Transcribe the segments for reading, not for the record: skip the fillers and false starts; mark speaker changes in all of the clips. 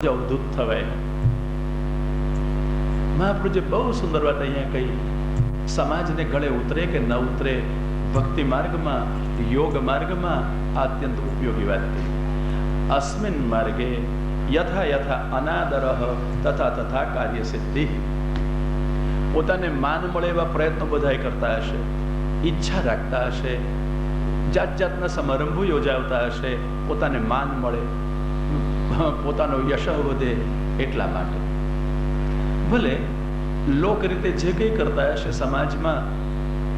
Speaker 1: અવધૂત થવાય. મહાપ્રભુજી બહુ સુંદર વાત અહીંયા કહી. સમાજને ગળે ઉતરે કે ન ઉતરે, ભક્તિ માર્ગમાં, યોગ માર્ગમાં આ અત્યંત ઉપયોગી વાત કહી. અસ્મિન માર્ગે યથા યથા અનાદરઃ તથા તથા કાર્ય સિદ્ધિ. પોતાને માન મળે એવા પ્રયત્નો બધાય કરતા હશે, ઈચ્છા રાખતા હશે, જાત જાતના સમારંભો યોજાવતા હશે, પોતાને માન મળે, પોતાનો યશ વધે એટલા માટે. ભલે લોક રીતે જે કંઈ કરતા હશે સમાજમાં,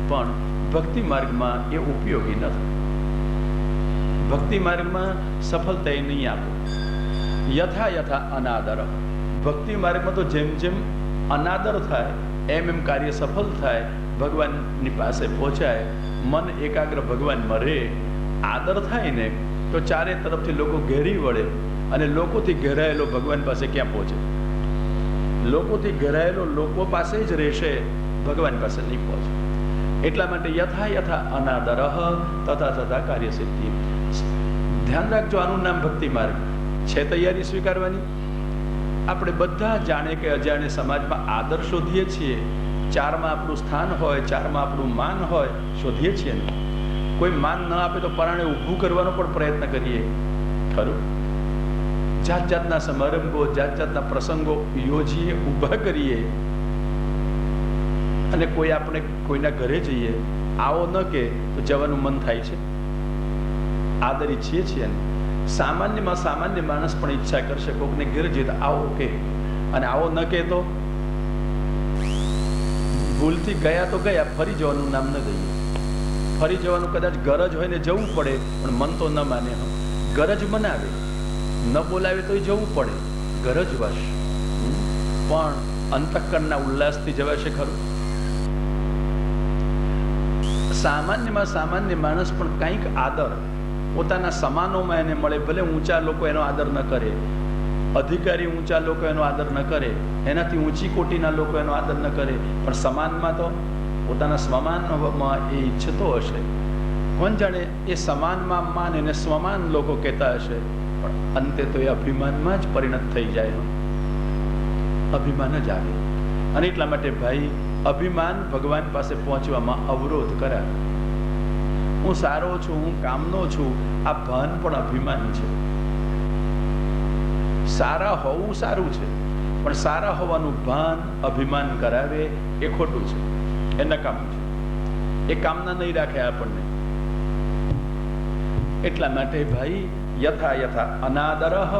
Speaker 1: પણ ભક્તિ માર્ગમાં એ ઉપયોગી નથી. ભક્તિ માર્ગમાં સફળતા એ નહીં આપો. યથા યથા અનાદર. ભક્તિ માર્ગમાં તો જેમ જેમ અનાદર થાય એમ એમ કાર્ય સફળ થાય, ભગવાનની પાસે પહોંચાય, મન એકાગ્ર ભગવાનમાં રહે, આદર થાય ને તો ચારે તરફથી લોકો ઘેરી વળે અને લોકોથી ઘેરાયેલો ભગવાન પાસે ક્યાં પહોંચે? લોકોથી ઘેરાયેલો લોકો પાસે જ રહેશે, ભગવાન પાસે નહીં પહોંચે. એટલા માટે યથા યથા અનાદરઃ તથા તથા કાર્ય સિદ્ધિ. ધ્યાન રાખજો, આનું નામ ભક્તિ માર્ગ છે. તૈયારી સ્વીકારવાની. આપણે બધા જાણે કે અજાણે સમાજમાં આદર શોધીએ છીએ, ચારમાં આપણું સ્થાન હોય, ચારમાં આપણું માન હોય, શોધીએ છીએ ને. કોઈ માન ન આપે તો પરાણે ઊભું કરવાનો પણ પ્રયત્ન કરીએ, ખરું? જાત જાતના સમારંભો, જાત જાતના પ્રસંગો યોજીએ, ઊભા કરીએ, અને કોઈ આપણે કોઈના ઘરે જઈએ, આવો ન કે તો જવાનું મન થાય છે. આદર ઈચ્છીએ છીએ ને. સામાન્યમાં સામાન્ય માણસ પણ ઈચ્છા કરશે કોકને ઘેર જઈએ તો આવો કે, અને આવો ન કે તો ભૂલથી ગયા તો ગયા, ફરી જવાનું નામ ન દઈએ. ફરી જવાનું કદાચ ગરજ હોય ને જવું પડે, પણ મન તો ન માને. ગરજ મનાવે, ન બોલાવે તો જવું પડે, ગરજ વશ. પણ અંતઃકરણના ઉલ્લાસથી જવાશે ખરું? સામાન્યમાં સામાન્ય માણસ પણ કંઈક આદર પોતાના સમાનોમાં એને મળે. ભલે ઊંચા લોકો એનો આદર ન કરે, અધિકારી ઊંચા લોકો એનો આદર ન કરે, એનાથી ઊંચી કોટીના લોકો એનો આદર ન કરે, પણ સમાનમાં તો પોતાના સ્વમાનમાં એ ઈચ્છતો હશે. કોણ જાણે એ સમાનમાં માન એને સ્વમાન લોકો કહેતા હશે, પણ અંતે તો એ અભિમાનમાં જ પરિણત થઈ જાય. અભિમાન જ આવે. અને એટલા માટે ભાઈ, અભિમાન ભગવાન પાસે પહોંચવામાં અવરોધ કરાવે. હું સારો છું, હું કામનો છું, આ ભાન પણ અભિમાન છે. સારા હોવું સારું છે, પણ સારા હોવાનું ભાન અભિમાન કરાવે એ ખોટું છે, એ નકામું છે. એ કામના નહીં રાખે આપણને. એટલા માટે ભાઈ, યથા યથા અનાદરઃ.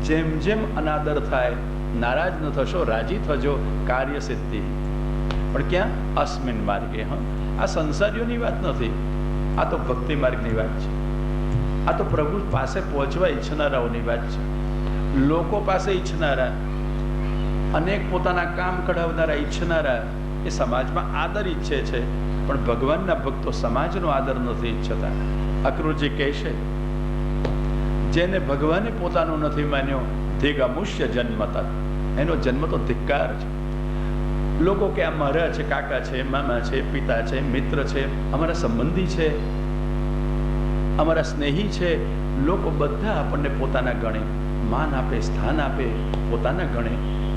Speaker 1: જેમ જેમ અનાદર થાય, નારાજ ન થશો, રાજી થજો, કાર્ય સિદ્ધિ. પણ ક્યાં? અસ્મિન માર્ગે. આ સંસારીઓની વાત નથી, આ તો ભક્તિ માર્ગની વાત છે. આ તો પ્રભુ પાસે પહોંચવા ઈચ્છનારાઓની વાત છે. લોકો પાસે ઈચ્છનારા, અનેક પોતાના કામ કઢાવનારા ઈચ્છનારા એ સમાજમાં આદર ઈચ્છે છે, પણ ભગવાનના ભક્તો સમાજનો આદર નથી ઈચ્છતા. અક્રૂરજી કહે છે, જેને ભગવાને પોતાનો નથી માન્યો, ધિગમુષ્ય જન્મત. એનો જન્મ તો ધિક્કાર છે. લોકો કે આ મારા છે, કાકા છે, મામા છે, પિતા છે, મિત્ર છે, અમારા સંબંધી છે, અમારા સ્નેહી છે, લોકો બધા આપણને પોતાના ગણે માન આપે, સ્થાન આપે, પોતાના ગણે.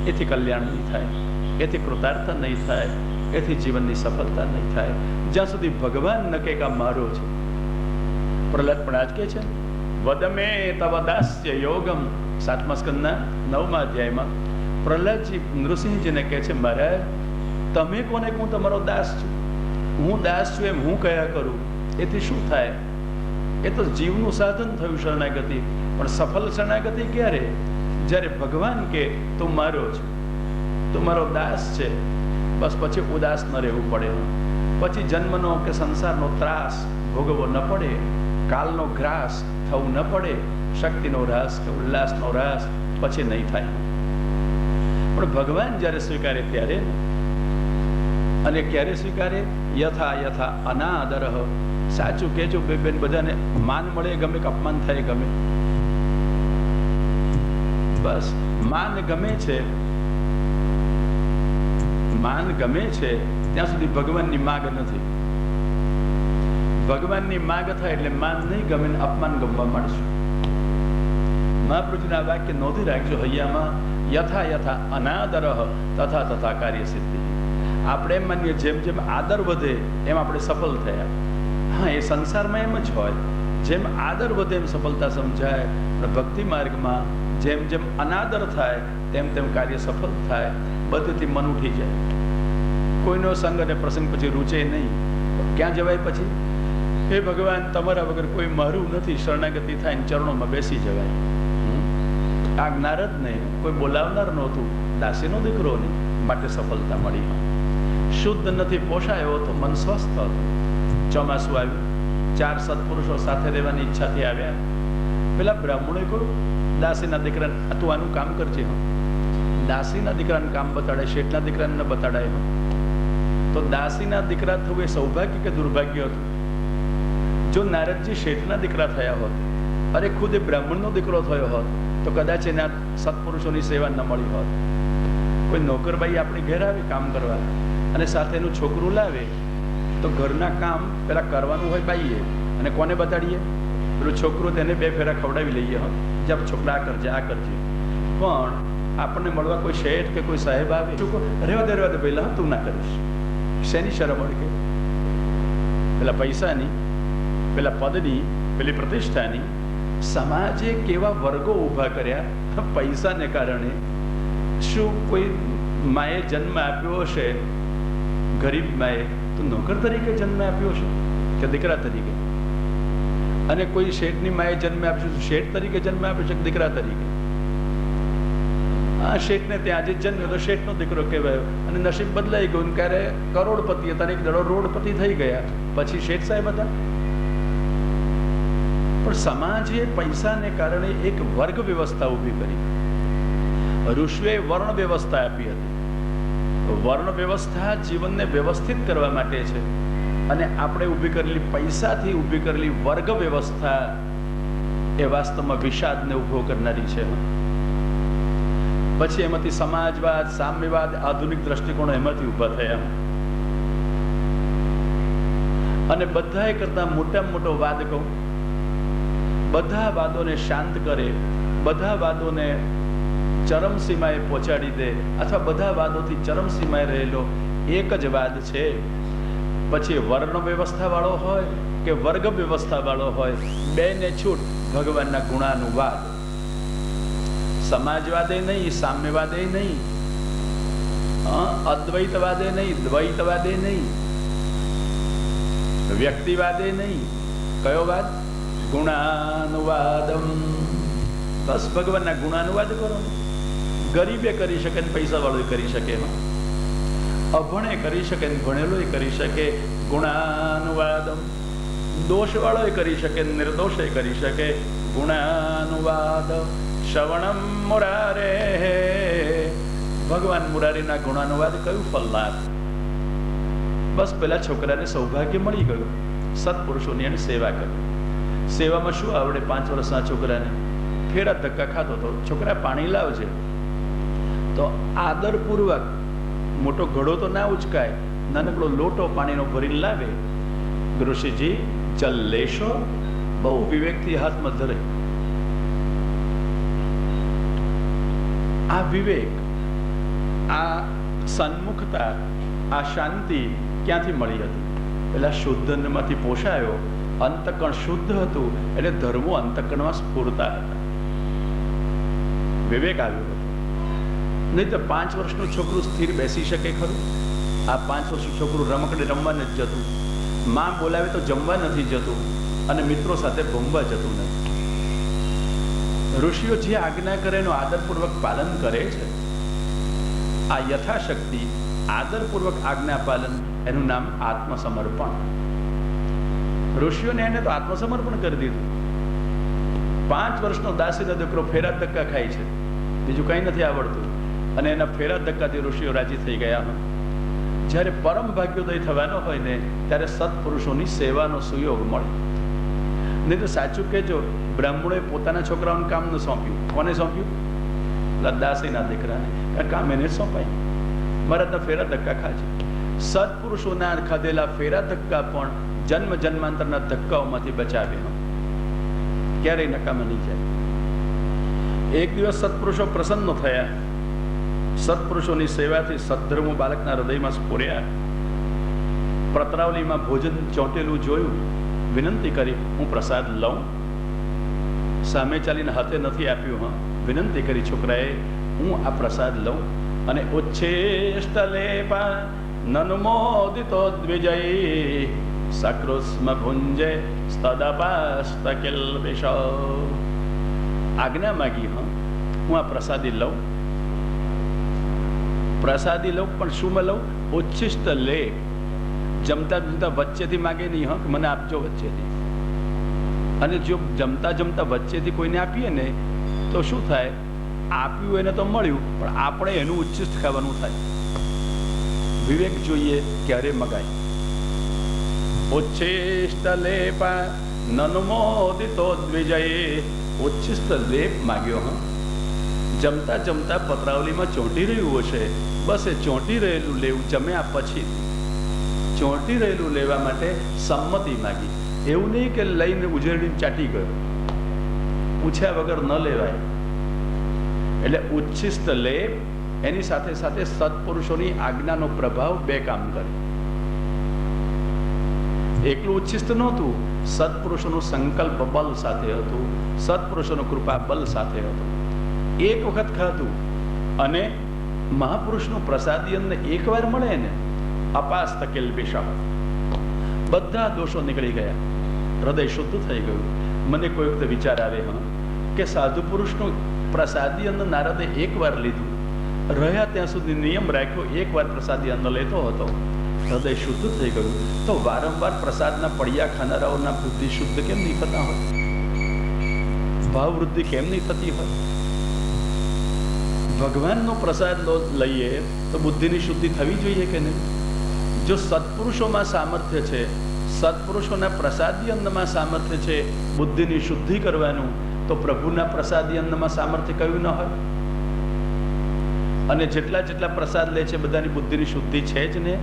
Speaker 1: એથી કલ્યાણ નહીં થાય, એથી કૃતાર્થ નહીં થાય, એથી જીવનની સફળતા નહીં થાય, જ્યાં સુધી ભગવાન ન કે મારો છે. પ્રહલાદ પણ આજ કે છે, વદમે તવ દાસ્ય યોગમ. 7મા સ્કંદના 9મા અધ્યાયમાં પ્રહલાદજી નૃસિંહજીને કહે છે, મહારાજ તમે કોને હું તમારો દાસ છું? હું દાસ છું એમ હું કયા કરું? એથી શું થાય? એ તો જીવનું સાધન થયું શરણાગતિ. પણ સફળ શરણાગતિ ક્યારે? જ્યારે ભગવાન કે તું મારો છે, તું મારો દાસ છે, બસ પછી ઉદાસ ન રહેવું પડે. પછી જન્મનો કે સંસારનો ત્રાસ ભોગવવો ન પડે, કાલનો ગ્રાસ થવું ન પડે, શક્તિનો રાસ કે ઉલ્લાસનો રાસ પછી નહીં થાય. પણ ભગવાન જ્યારે સ્વીકારે ત્યારે, અને ક્યારે સ્વીકારે? યથા યથા અનાદરઃ. સાચું કહેજો બેન, બધાને માન મળે ગમે કે અપમાન થાય ગમે, બસ માન ગમે છે, માન ગમે છે ત્યાં સુધી ભગવાનની માગ નથી. ભગવાનની માગ થાય એટલે માન નહીં ગમે, અપમાન ગમવા માંડશું. મહાપ્રભુજીના વાક્ય નોંધી રાખજો હૈયામાં, યથા યથા અનાદરઃ તથા તથા કાર્ય સિદ્ધિ. આપણે એમ માનીએ જેમ જેમ આદર વધે એમ આપણે સફળ થયા. હા, એ સંસારમાં એમ જ હોય, જેમ આદર વધે એમ સફળતા સમજાય. પણ ભક્તિ માર્ગમાં જેમ જેમ અનાદર થાય તેમ તેમ કાર્ય સફળ થાય. બધેથી મન ઉઠી જાય. કોઈનો સંગ અને પ્રસંગ પછી રૂચે નહીં. ક્યાં જવાય પછી? હે ભગવાન, તમારા વગર કોઈ મારું નથી, શરણાગતિ થાય ને ચરણોમાં બેસી જવાય. આ નારદને કોઈ બોલાવનાર નહોતું, દાસીનો દીકરો નહીં, માટે સફળતા મળી. શુદ્ધ નથી પોષાયો તો મન સ્વસ્થ હતું. ચોમાસું આવ્યું, 4 સત્પુરુષો સાથે રહેવાની ઈચ્છાથી આવ્યા. પેલા બ્રાહ્મણે કહ્યું, દાસીના દીકરાને તું આનું કામ કરજે. દાસીના દીકરાને કામ બતાડે, શેઠના દીકરાને ન બતાડાય. તો દાસીના દીકરા થવું એ સૌભાગ્ય કે દુર્ભાગ્ય હતું? જો નારદજી શેઠના દીકરા થયા હોત, અરે ખુદ એ બ્રાહ્મણનો દીકરો થયો હોત, તો કદાચ એના સત્પુરુષોની સેવા ન મળી હોત. કોઈ નોકરબાઈ આપણી ઘેર આવે કામ કરવા અને સાથે એનું છોકરું લાવે, તો ઘરના કામ પેલા કરવાનું હોય બાઈએ, અને કોને બતાડીએ? પેલું છોકરું તેને 2 ફેરા ખવડાવી લઈએ. જબ છોકરા આ કરજે, આ કરજે. પણ આપણને મળવા કોઈ શેઠ કે કોઈ સાહેબ આવે, રહેવા દે પહેલા, તું ના કરીશ. શેની શરમ અડકે? પેલા પૈસાની, પેલા પદની, પેલી પ્રતિષ્ઠાની. સમાજે કેવા વર્ગો ઊભા કર્યા પૈસાને કારણે. શું કોઈ માએ જન્મ આપ્યો હશે, ગરીબ માએ, તો નોકર તરીકે જન્મ આપ્યો છે કે દીકરા તરીકે? અને કોઈ શેઠની માએ જન્મ આપ્યો છે, શેઠ તરીકે જન્મ આપ્યો છે કે દીકરા તરીકે? આ શેઠને ત્યાં આજે જન્મ્યો તો શેઠનો દીકરો કહેવાયો, અને નસીબ બદલાઈ ગયું, ક્યારે કરોડપતિ હતા, એક દડો રોડપતિ થઈ ગયા, પછી શેઠ સાહેબ હતા. પણ સમાજે પૈસાને કારણે એક વર્ગ વ્યવસ્થા ઊભી કરી. ઋષિએ વર્ણ વ્યવસ્થા આપી હતી. વર્ણ વ્યવસ્થા જીવનને વ્યવસ્થિત કરવા માટે છે, અને આપણે ઊભી કરેલી, પૈસાથી ઊભી કરેલી વર્ગ વ્યવસ્થા એ વાસ્તવમાં વિષાદને ઊભો કરનારી છે. પછી એમાંથી સમાજવાદ, સામ્યવાદ, આધુનિક દ્રષ્ટિકોણો એમાંથી ઊભા થયા. અને બધાએ કરતા મોટામાં મોટો વાદ કહું, બધા વાદોને શાંત કરે, બધા વાદોને ચરમસીમાએ પહોંચાડી દે, અથવા બધા વાદોથી ચરમસીમાએ રહેલો એક જ વાદ છે. પછી વર્ણ વ્યવસ્થા વાળો હોય કે વર્ગ વ્યવસ્થા વાળો હોય, બેને છૂટ ભગવાનના ગુણાનુવાદ. સમાજવાદે નહીં, સામ્યવાદે નહીં, અદ્વૈતવાદે નહીં, દ્વૈતવાદે નહીં, વ્યક્તિવાદે નહીં. કયો વાદ? ગુણાનુવાદમ. બસ ભગવાનના ગુણાનુવાદ કરો. ગરીબે કરી શકે ને પૈસા વાળો કરી શકે, અભણે કરી શકે ને ભણેલો કરી શકે. ગુણાનુવાદમ. દોષ વાળો કરી શકે, નિર્દોષે કરી શકે. ગુણાનુવાદ. શ્રવણમ મુરારે. ભગવાન મુરારીના ગુણાનુવાદ કયું ફલનાર? બસ પેલા છોકરાને સૌભાગ્ય મળી ગયું, સત્પુરુષોની એને સેવા કરી. સેવામાં શું આવડે? 5 વર્ષના છોકરાને ફેરા ધક્કા ખાતો તો છોકરા પાણી લાવજે, તો આદરપૂર્વક, મોટો ઘડો તો ના ઉચકાય, નાનકડો લોટો પાણીનો ભરીને લાવે. ઋષિજી જલ લેશો? બહુ વિવેકથી હાથમાં ધરે. આ વિવેક, આ સન્મુખતા, આ શાંતિ ક્યાંથી મળી હતી? પેલા શુદ્ધમાંથી પોષાયો. અંતકણ શુદ્ધ હતું એટલે ધર્મો અંતકણમાં સ્ફૂરતા હતા. વિવેક આવ્યો હતો. નહીં તો 5 વર્ષનું છોકરું સ્થિર બેસી શકે ખરું? આ 5 વર્ષનું છોકરું રમકડે રમવા નથી જતું, માં બોલાવે તો જમવા નથી જતું, અને મિત્રો સાથે ઘૂમવા જતું નથી. ઋષિઓ જે આજ્ઞા કરે એનું આદરપૂર્વક પાલન કરે છે. આ યથાશક્તિ આદરપૂર્વક આજ્ઞા પાલન, એનું નામ આત્મસમર્પણ. ઋષિઓને એને તો આત્મસમર્પણ કરી દીધું. 5 વર્ષનો દાસીનો દીકરો ફેરા ધક્કા ખાય છે, બીજું કંઈ નથી આવડતું, અને એના ફેરા ધક્કાથી ઋષિઓ રાજી થઈ ગયા હોય. જ્યારે પરમ ભાગ્યોદય થવાનો હોય ને, ત્યારે સત્પુરુષોની સેવાનો સુયોગ મળે. નહીં તો સાચું કહેજો, બ્રાહ્મણોએ પોતાના છોકરાઓને કામ ન સોંપ્યું. કોને સોંપ્યું? દાસીના દીકરાને. કામ એને સોંપાય. મહારાજના ફેરા ધક્કા ખાજે. સત્પુરુષોના ખાધેલા ફેરા ધક્કા પણ જન્મ જન્માંતરના ધક્કાઓમાંથી બચાવે, ક્યારેય નકામા નહીં જાય. એક દિવસ સત્પુરુષો પ્રસન્ન થયા. સત્પુરુષોની સેવાથી સદ્ધર્મો બાળકના હૃદયમાં સ્ફુર્યા. પત્રાવલીમાં ભોજન ચોંટેલું જોયું, વિનંતી કરી, હું પ્રસાદ લઉં? સામે ચાલીને હાથે નથી આપ્યું. વિનંતી કરી છોકરાએ, હું આ પ્રસાદ લઉં? અને ઉચ્છેષ્ટલેપા નનુમોદિતો દ્વિજય સકૃષ્મ ભુંજે સ્તદપાસ્તકિલ્બિષ. આજ્ઞા માગી, હું આ પ્રસાદી લઉં. પ્રસાદી લઉં, પણ શું લઉં? ઉચ્છિષ્ટ લેપ. જમતા જમતા વચ્ચેથી માગે નહીં, કે મને આપજો વચ્ચેથી. અને જો જમતા જમતા વચ્ચેથી કોઈને આપીએ ને તો શું થાય? આપ્યું એને તો મળ્યું, પણ આપણે એનું ઉચ્છિષ્ટ ખાવાનું થાય. વિવેક જોઈએ ક્યારે મગાય. ઉચ્છિષ્ટ લેપા નનુમોદિતો દ્વિજય. ઉચ્છિષ્ટ લેપ માગ્યો. જમતા જમતા પત્રાવલીમાં ચોંટી રહ્યું હશે, બસ એ ચોંટી રહેલું લેવું. જમ્યા પછી ચોંટી રહેલું લેવા માટે સંમતિ માગી. એવું નહીં કે લઈને ઉજેડીને ચાટી ગયો. પૂછ્યા વગર ન લેવાય. એટલે ઉચ્છિષ્ટ લેપ, એની સાથે સાથે સત્પુરુષોની આજ્ઞાનો પ્રભાવ બે કામ કરે. એકલું ઉચ્છિષ્ટ નહોતું, સત્પુરુષોનું સંકલ્પ બલ સાથે હતું, સત્પુરુષોનું કૃપા બલ સાથે હતું. એક વખત ખાધું અને મહાપુરુષનું પ્રસાદી અન્ન એકવાર મળે ને, અપાસ્તકિલ્બિષ, બધા દોષો નીકળી ગયા, હૃદય શુદ્ધ થઈ ગયું. મને કોઈ વખતે વિચાર આવે કે સાધુ પુરુષનું પ્રસાદી અન્ન નારદે એકવાર લીધું, રહ્યા ત્યાં સુધી નિયમ રાખ્યો, એકવાર પ્રસાદી અન્ન લેતો હતો, હૃદય શુદ્ધ થઈ ગયું. તો વારંવાર પ્રસાદના પડિયા ખાનારાઓના બુદ્ધિ શુદ્ધ કેમ નહીં થતા હોય? ભાવ વૃદ્ધિ કેમ નહીં થતી હોય? ભગવાનનો પ્રસાદ લઈએ તો બુદ્ધિની શુદ્ધિ થવી જોઈએ કે નહીં? જો સત્પુરુષોમાં સામર્થ્ય છે, સત્પુરુષોના પ્રસાદી અન્નમાં સામર્થ્ય છે બુદ્ધિની શુદ્ધિ કરવાનું, તો પ્રભુના પ્રસાદી અન્નમાં સામર્થ્ય કયું ન હોય? અને જેટલા જેટલા પ્રસાદ લે છે બધાની બુદ્ધિની શુદ્ધિ છે જ ને.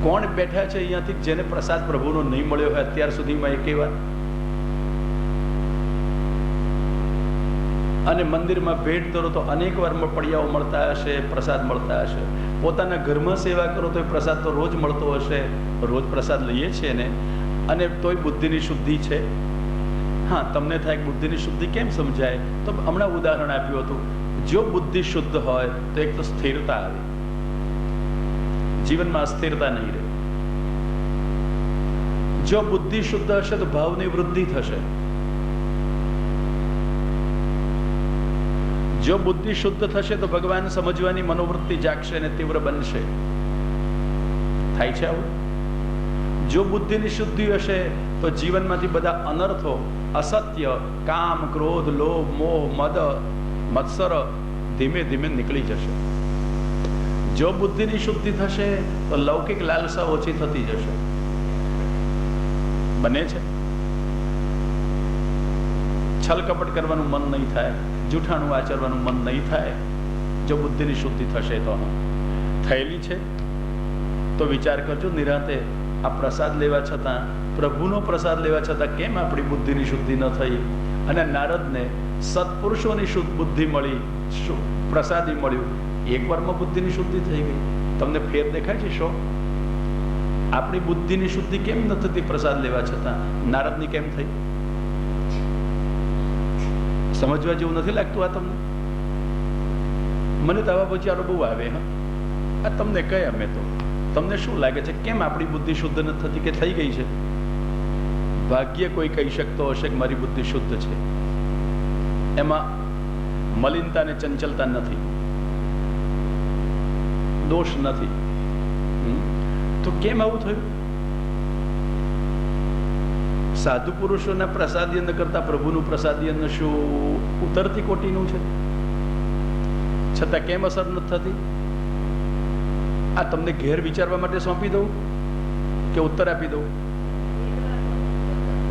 Speaker 1: કોણ બેઠા છે અહીંયાથી જેને પ્રસાદ પ્રભુનો નહીં મળ્યો હોય અત્યાર સુધીમાં એકે વાર? અને મંદિરમાં ભેટ ધરો તો અનેક વાર પડિયાઓ મળતા હશે, પ્રસાદ મળતા હશે. પોતાના ઘરમાં સેવા કરો તો પ્રસાદ તો રોજ મળતો હશે, રોજ પ્રસાદ લઈએ છીએ ને, અને તોય બુદ્ધિની શુદ્ધિ છે. હા, તમને થાય બુદ્ધિની શુદ્ધિ કેમ સમજાય? તો હમણાં ઉદાહરણ આપ્યું હતું. જો બુદ્ધિ શુદ્ધ હોય તો એક તો સ્થિરતા આવે, જીવનમાં અસ્થિરતા નહીં રહે. જો બુદ્ધિ શુદ્ધ હશે તો ભાવની વૃદ્ધિ થશે. જો બુદ્ધિ શુદ્ધ થશે તો ભગવાન સમજવાની મનોવૃત્તિ જાગશે અને તીવ્ર બનશે. થાય છે આવું? જો બુદ્ધિની શુદ્ધિ હશે તો જીવનમાંથી બધા અનર્થો, અસત્ય, કામ, ક્રોધ, લોભ, મોહ, મદ, મત્સર ધીમે ધીમે નીકળી જશે. જો બુદ્ધિની શુદ્ધિ થશે તો લૌકિક લાલસા ઓછી થતી જશે. બને છે. છલ કપટ કરવાનું મન નહીં થાય, જૂઠાણું આચરવાનું મન નહીં થાય, જો બુદ્ધિની શુદ્ધિ થશે તો. થયેલી છે તો વિચાર કરજો નિરાંતે. આ પ્રસાદ લેવા છતાં, પ્રભુનો પ્રસાદ લેવા છતાં કેમ આપણી બુદ્ધિની શુદ્ધિ ન થઈ? અને નારદને સત્પુરુષોની શુદ્ધ બુદ્ધિ મળી, પ્રસાદી મળ્યું, એક વારમાં બુદ્ધિની શુદ્ધિ થઈ ગઈ. તમને ફેર દેખાય છે શો? આપણી બુદ્ધિની શુદ્ધિ કેમ ન થતી પ્રસાદ લેવા છતાં? નારદની કેમ થઈ? સમજવા જેવું નથી લાગતું આ તમને? મને તો આવા વિચારો બહુ આવે. આ તમને કહે અમે તો, તમને શું લાગે છે કેમ આપણી બુદ્ધિ શુદ્ધ નથી થતી કે થઈ ગઈ છે? ભાગ્ય કોઈ કહી શકતો હશે કે મારી બુદ્ધિ શુદ્ધ છે, એમાં મલિનતા ને ચંચલતા નથી, દોષ નથી. તો કેમ આવું થયું? સાધુ પુરુષોના પ્રસાદી અન્ન કરતા પ્રભુનું પ્રસાદી અન્ન શું ઉતરતી કોટીનું છે? છતાં કેમ અસર નથી થતી? આ તમને ઘેર વિચારવા માટે સોંપી દઉં કે ઉત્તર આપી દઉં?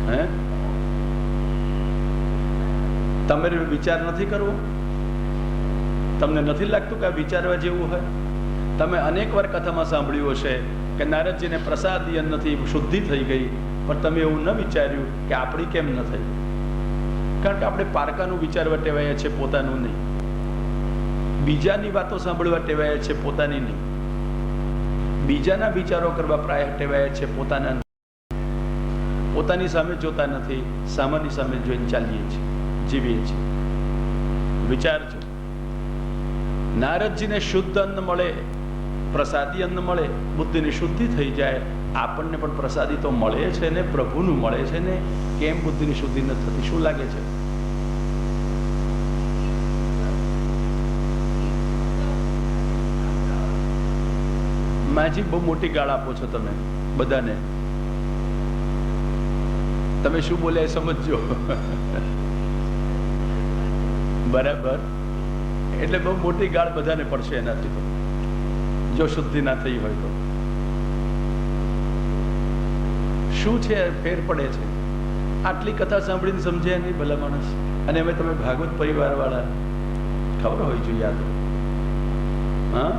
Speaker 1: હે, તમે વિચાર નથી કરવો? તમને નથી લાગતું કે આ વિચારવા જેવું હોય? તમે અનેક વાર કથામાં સાંભળ્યું હશે કે નારદજીને પ્રસાદી અન્નથી શુદ્ધિ થઈ ગઈ, પણ તમે એવું ન વિચાર્યું કે આપણી કેમ ન થઈ? કારણ કે આપણે પારકાનું વિચારવા ટેવાયા છે, પોતાનું નહીં. બીજાની વાતો સાંભળવા ટેવાયા છે, પોતાની નહીં. બીજાના વિચારો કરવા પ્રાય ટેવાયા છે, પોતાના નહીં. પોતાની સામે જોતા નથી, સામાની સામે જોઈને ચાલીએ છીએ, જીવીએ છીએ. વિચારજો, નારદજીને શુદ્ધ અન્ન મળે, પ્રસાદી અન્ન મળે, બુદ્ધિની શુદ્ધિ થઈ જાય. આપણને પણ પ્રસાદી તો મળે છે ને, પ્રભુનું મળે છે ને, કેમ બુદ્ધિની શુદ્ધિ નથી થતી? શું લાગે છે? માજી બહુ મોટી ગાળ આપો છો તમે બધાને. તમે શું બોલ્યા સમજજો. બરાબર, એટલે બહુ મોટી ગાળ બધાને પડશે એનાથી તો, જો શુદ્ધિ ના થઈ હોય તો. શું છે ફેર પડે છે? આટલી કથા સાંભળીને સમજ્યા નહીં ભલા માણસ. અને અમે તમે ભાગવત પરિવાર વાળા, ખબર હોય જોઈએ યાદ. હા,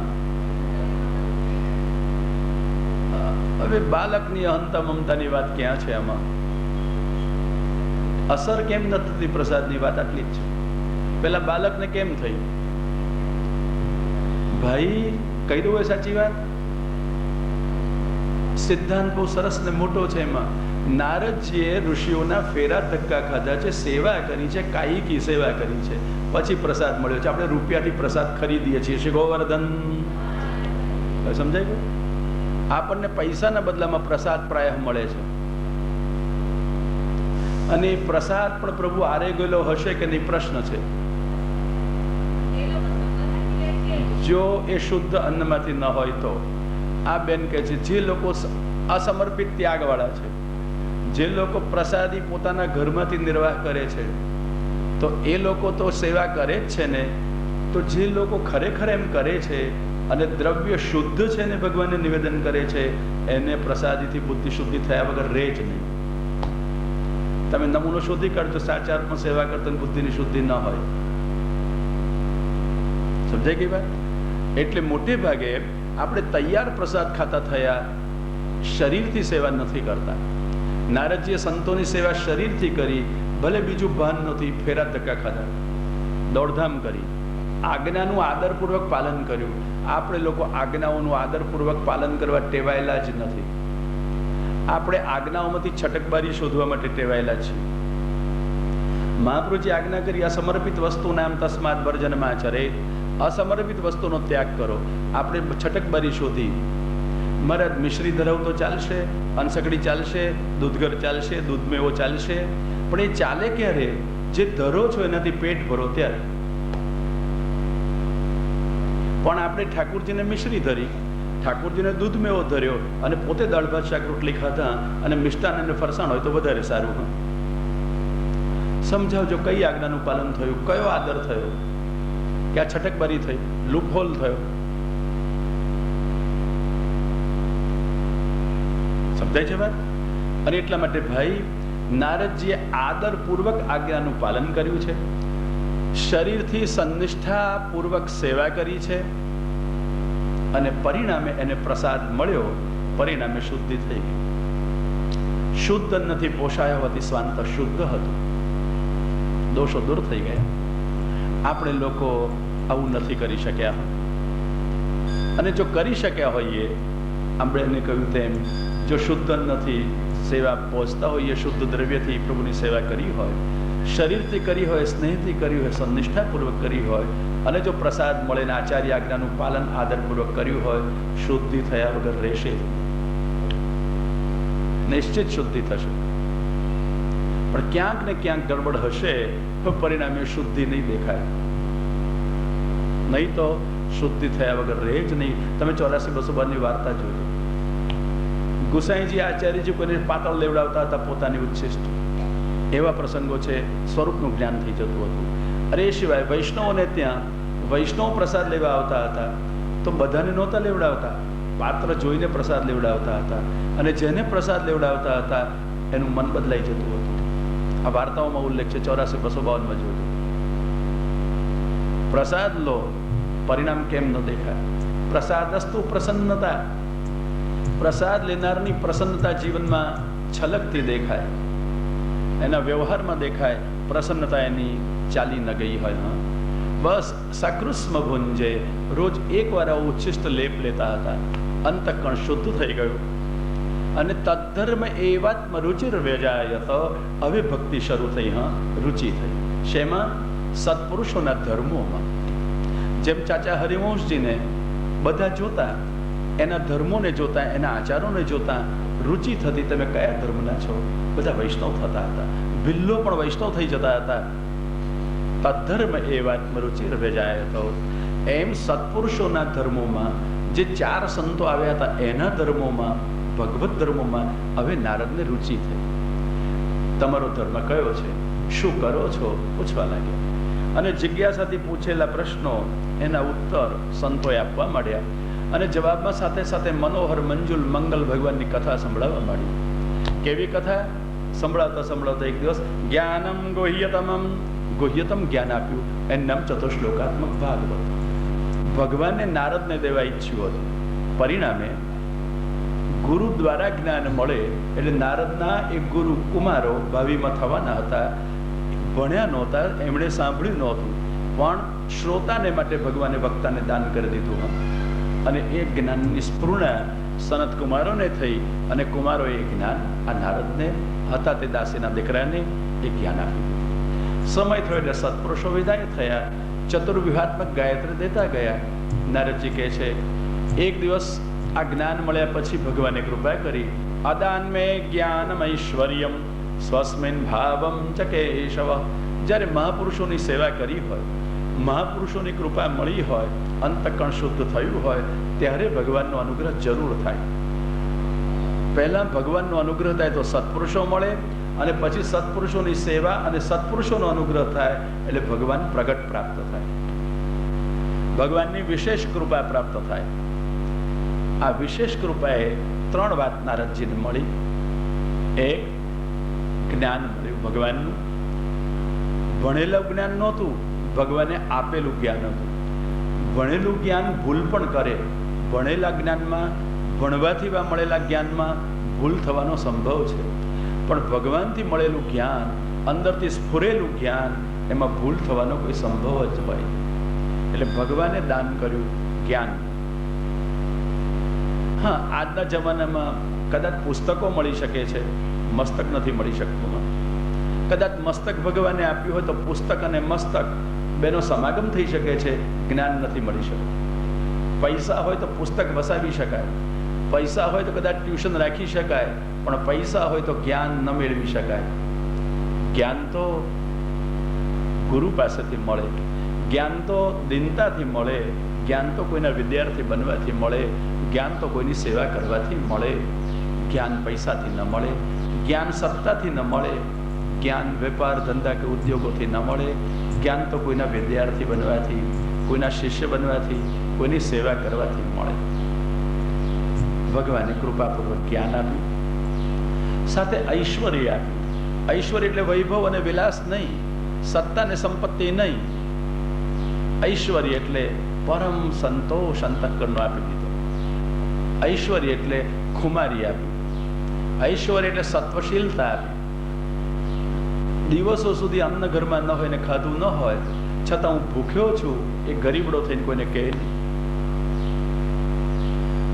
Speaker 1: હવે બાળકની અહંતા મમતાની વાત ક્યાં છે આમાં? અસર કેમ નથી થતી પ્રસાદની વાત આટલી જ છે. પેલા બાળકને કેમ થઈ? ભાઈ કહી દઉં એ સાચી વાત. સિદ્ધાંત બહુ સરસ ને મોટો છે. એમાં નારદજીએ ઋષિઓના ફેરા ધક્કા ખાધા છે, સેવા કરી છે, કાયિકી સેવા કરી છે, પછી પ્રસાદ મળ્યો છે. આપણે રૂપિયાથી પ્રસાદ ખરીદીએ છીએ, શ્રી ગોવર્ધન. સમજાય ગયું? આપણને પૈસાના બદલામાં પ્રસાદ પ્રાય મળે છે. અને પ્રસાદ પણ પ્રભુ આરે ગયેલો હશે કે નહીં પ્રશ્ન છે. જો એ શુદ્ધ અન્નમાંથી ન હોય તો. આ બેન કહે છે જે લોકો અસમર્પિત ત્યાગવાળા છે, જે લોકો પ્રસાદી પોતાના ઘરમાંથી નિર્વાહ કરે છે, તો એ લોકો તો સેવા કરે જ છે ને. તો જે લોકો ખરેખર એમ કરે છે અને દ્રવ્ય શુદ્ધ છે ને ભગવાનને નિવેદન કરે છે, એને પ્રસાદીથી બુદ્ધિ શુદ્ધિ થયા વગર રહે જ નહીં. તમે નમૂનો શોધી કાઢજો, સાચા અર્થમાં સેવા કરતા બુદ્ધિની શુદ્ધિ ન હોય. સમજાઈ ગઈ વાત? એટલે મોટે ભાગે આપણે તૈયાર પ્રસાદ ખાતા થયા, શરીરથી સેવા નથી કરતા. નારદજીએ સંતોની સેવા શરીરથી કરી, ભલે બીજું ભાન નથી, ફેરા ધક્કા ખાધા, દોડધામ કરી, આજ્ઞાનું આદરપૂર્વક પાલન કર્યું. આપણે લોકો આજ્ઞાઓનું આદરપૂર્વક પાલન કરવા ટેવાયેલા જ નથી. આપણે આજ્ઞાઓમાંથી છટકબારી શોધવા માટે ટેવાયેલા છીએ. મહાપ્રભુજી આજ્ઞા કરી, અસમર્પિત વસ્તુ નામ તસ્માત વર્જનમાચરે, અસમર્પિત વસ્તુનો ત્યાગ કરો. આપણે છટકબારી શોધી, મહારાજ મિશ્રી ધરાવ તો ચાલશે, અનસકડી ચાલશે, દૂધઘર ચાલશે, દૂધમેવો ચાલશે, પણ એ ચાલે ક્યારે? જે ધરો છો એનાથી પેટ ભરો ત્યારે. પણ આપણે ઠાકુરજીને મિશ્રી ધરી, ઠાકુરજીને દૂધમેવો ધર્યો અને પોતે દાળ ભાત શાક રોટલી ખાધા અને મિષ્ટાન અને ફરસાણ હોય તો વધારે સારું. સમજાવજો કઈ આજ્ઞાનું પાલન થયું, કયો આદર થયો, ક્યાં છટકબારી થઈ, લૂપહોલ થયો? સમજાય છે વાત? અને એટલા માટે ભાઈ નારદજીએ આદરપૂર્વક આજ્ઞાનું પાલન કર્યું છે, શરીરથી સંનિષ્ઠાપૂર્વક સેવા કરી છે, અને પરિણામે એને પ્રસાદ મળ્યો, પરિણામે શુદ્ધિ થઈ ગઈ. શુદ્ધ નથી પોષાય હોતી સ્વાંત શુદ્ધ હતું, દોષો દૂર થઈ ગયા. આપણે લોકો આવું નથી કરી શક્યા. અને જો કરી શક્યા હોઈએ, આપણે એને કહ્યું તેમ, જો શુદ્ધ નથી સેવા પહોંચતા હોઈએ, શુદ્ધ દ્રવ્યથી પ્રભુની સેવા કરી હોય, શરીરથી કરી હોય, સ્નેહથી કરી હોય, સંનિષ્ઠાપૂર્વક કરી હોય, અને જો પ્રસાદ મળે ને આચાર્ય આજ્ઞાનું પાલન આદરપૂર્વક કર્યું હોય, શુદ્ધિ થયા વગર રહેશે, નિશ્ચિત શુદ્ધિ થશે. પણ ક્યાંક ને ક્યાંક ગડબડ હશે તો પરિણામે શુદ્ધિ નહીં દેખાય. નહીં તો શુદ્ધિ થયા વગર રહે જ નહીં. તમે 84-212 વાર્તા જોજો. ગુસાઈજી આચાર્યજી કોઈને પાતળ લેવડાવતા હતા પોતાની ઉચ્છિષ્ટ, એવા પ્રસંગો છે. સ્વરૂપનું જ્ઞાન થઈ જતું હતું. અરે એ સિવાય વૈષ્ણવોને ત્યાં વૈષ્ણવ પ્રસાદ લેવા આવતા હતા તો બધાને નહોતા લેવડાવતા, પાત્ર જોઈને પ્રસાદ લેવડાવતા હતા. અને જેને પ્રસાદ લેવડાવતા હતા એનું મન બદલાઈ જતું હતું. આ વાર્તાઓમાં ઉલ્લેખ છે. 84-252 જોજો. પ્રસાદ લો, પરિણામ કેમ ન દેખાય? પ્રસાદસ્તુ પ્રસન્નતા. પ્રસાદ લેનારની પ્રસન્નતા જીવનમાં છલકતી દેખાય, એના વ્યવહારમાં દેખાય, પ્રસન્નતા એની ચાલી ન ગઈ હોય. હા, બસ સકૃષ્મ ભુંજે, રોજ એકવાર આવું ઉચ્છિષ્ટ લેપ લેતા હતા, અંતઃકરણ શુદ્ધ થઈ ગયું. અને તદ્ધર્મ એવાત્મ રુચિર વ્યજાય, તો હવે ભક્તિ શરૂ થઈ. હા, રુચિ થઈ. શેમાં? સત્પુરુષોના ધર્મોમાં. જેમ ચાચા હરિવંશજીને બધા જોતા, એના ધર્મોને જોતા, એના આચારોને જોતા રુચિ થતી, તમે કયા ધર્મના છો? બધા વૈષ્ણવ થતા હતા. ભિલ્લો પણ વૈષ્ણવ થઈ જતા હતા. તદ્ધર્મ એવાત્મ રુચિર વ્યજાય, તો એમ સત્પુરુષોના ધર્મોમાં જે 4 સંતો આવ્યા હતા એના ધર્મોમાં, ભગવત ધર્મોમાં હવે નારદને રુચિ થઈ. તમારો ધર્મ કયો છે? શું કરો છો? પૂછવા લાગ્યા. અને જિજ્ઞાસાથી પૂછેલા પ્રશ્નો, એના ઉત્તર સંતોએ આપવા માંડ્યા. અને જવાબમાં સાથે સાથે મનોહર મંજુલ મંગલ ભગવાનની કથા સંભળાવવા માંડી. કેવી કથા? સંભળાવતા સંભળાવતા એક દિવસ જ્ઞાનમ ગુહ્યતમ જ્ઞાન આપ્યું. એનું નામ ચતુશ્લોકાત્મક ભાગવત. ભગવાનને નારદને દેવા ઈચ્છ્યું હતું. પરિણામે ગુરુ દ્વારા જ્ઞાન મળે એટલે નારદના એક ગુરુ કુમારો ભાવિમાં થવાના હતા, ભણ્યા નહોતા, એમણે સાંભળ્યું નહોતું, પણ શ્રોતાને માટે ભગવાને વક્તાને દાન કરી દીધું. અને એ જ્ઞાનની સ્ફૂર્ણા સનત કુમારોને થઈ અને કુમારોએ એ જ્ઞાન આ નારદને હતા તે દાસીના દીકરાને એ જ્ઞાન આપ્યું. સમય થયો એટલે સત્પુરુષો વિદાય થયા. ચતુર્વ્યુહાત્મક ગાયત્રી દેતા ગયા. નારદજી કહે છે, એક દિવસ આ જ્ઞાન મળ્યા પછી ભગવાને કૃપા કરી. અદાન મે જ્ઞાનમ ઐશ્વર્યમ સ્વસ્મિન ભાવમ ચ કેશવ. જ્યારે મહાપુરુષોની સેવા કરી હોય, મહાપુરુષોની કૃપા મળી હોય, અંતઃકરણ શુદ્ધ થયું હોય, ત્યારે ભગવાનનો અનુગ્રહ જરૂર થાય. પહેલા ભગવાનનો અનુગ્રહ થાય તો સત્પુરુષો મળે, અને પછી સત્પુરુષોની સેવા અને સત્પુરુષોનો અનુગ્રહ થાય એટલે ભગવાન પ્રગટ પ્રાપ્ત થાય, ભગવાનની વિશેષ કૃપા પ્રાપ્ત થાય. આ વિશેષ કૃપાએ 3 વાત નારદજીને મળી. એક, જ્ઞાન મળ્યું ભગવાનનું. ભણેલું જ્ઞાન નહોતું, ભગવાને આપેલું જ્ઞાન હતું. ભણેલું જ્ઞાન ભૂલ પણ કરે. ભણેલા જ્ઞાનમાં, ભણવાથી મળેલા જ્ઞાનમાં ભૂલ થવાનો સંભવ છે, પણ ભગવાનથી મળેલું જ્ઞાન, અંદરથી સ્ફુરેલું જ્ઞાન, એમાં ભૂલ થવાનો કોઈ સંભવ જ હોય. એટલે ભગવાને દાન કર્યું જ્ઞાન. હા, આજના જમાનામાં કદાચ પુસ્તકો મળી શકે છે, મસ્તક નથી મળી શકતું. કદાચ મસ્તક ભગવાને આપ્યું હોય તો પુસ્તક અને મસ્તક બેનો સમાગમ થઈ શકે છે, જ્ઞાન નથી મળી શકતું. પૈસા હોય તો પુસ્તક વસાવી શકાય, પૈસા હોય તો કદાચ ટ્યુશન રાખી શકાય, પણ પૈસા હોય તો જ્ઞાન ન મેળવી શકાય. જ્ઞાન તો ગુરુ પાસેથી મળે, જ્ઞાન તો દીનતાથી મળે, જ્ઞાન તો કોઈના વિદ્યાર્થી બનવાથી મળે, જ્ઞાન તો કોઈની સેવા કરવાથી મળે. જ્ઞાન પૈસાથી ન મળે, જ્ઞાન સત્તાથી ન મળે, જ્ઞાન વેપાર ધંધા કે ઉદ્યોગોથી ન મળે. જ્ઞાન તો કોઈના વિદ્યાર્થી બનવાથી, કોઈના શિષ્ય બનવાથી, કોઈની સેવા કરવાથી મળે. ભગવાને કૃપાપૂર્વક જ્ઞાન આપ્યું, સાથે ઐશ્વર્ય આપ્યું. ઐશ્વર્ય એટલે વૈભવ અને વિલાસ નહીં, સત્તા ને સંપત્તિ નહીં. ઐશ્વર્ય એટલે પરમ સંતોષ અંતઃકરણનો આપી દીધો. ઐશ્વર્ય એટલે ખુમારી આપી. ઐશ્વર્ય એટલે સત્વશીલતા આપી. દિવસો સુધી અન્ન ઘરમાં ન હોય ને ખાધું ન હોય છતાં હું ભૂખ્યો છું એ ગરીબડો થઈને કોઈને કહે નહીં.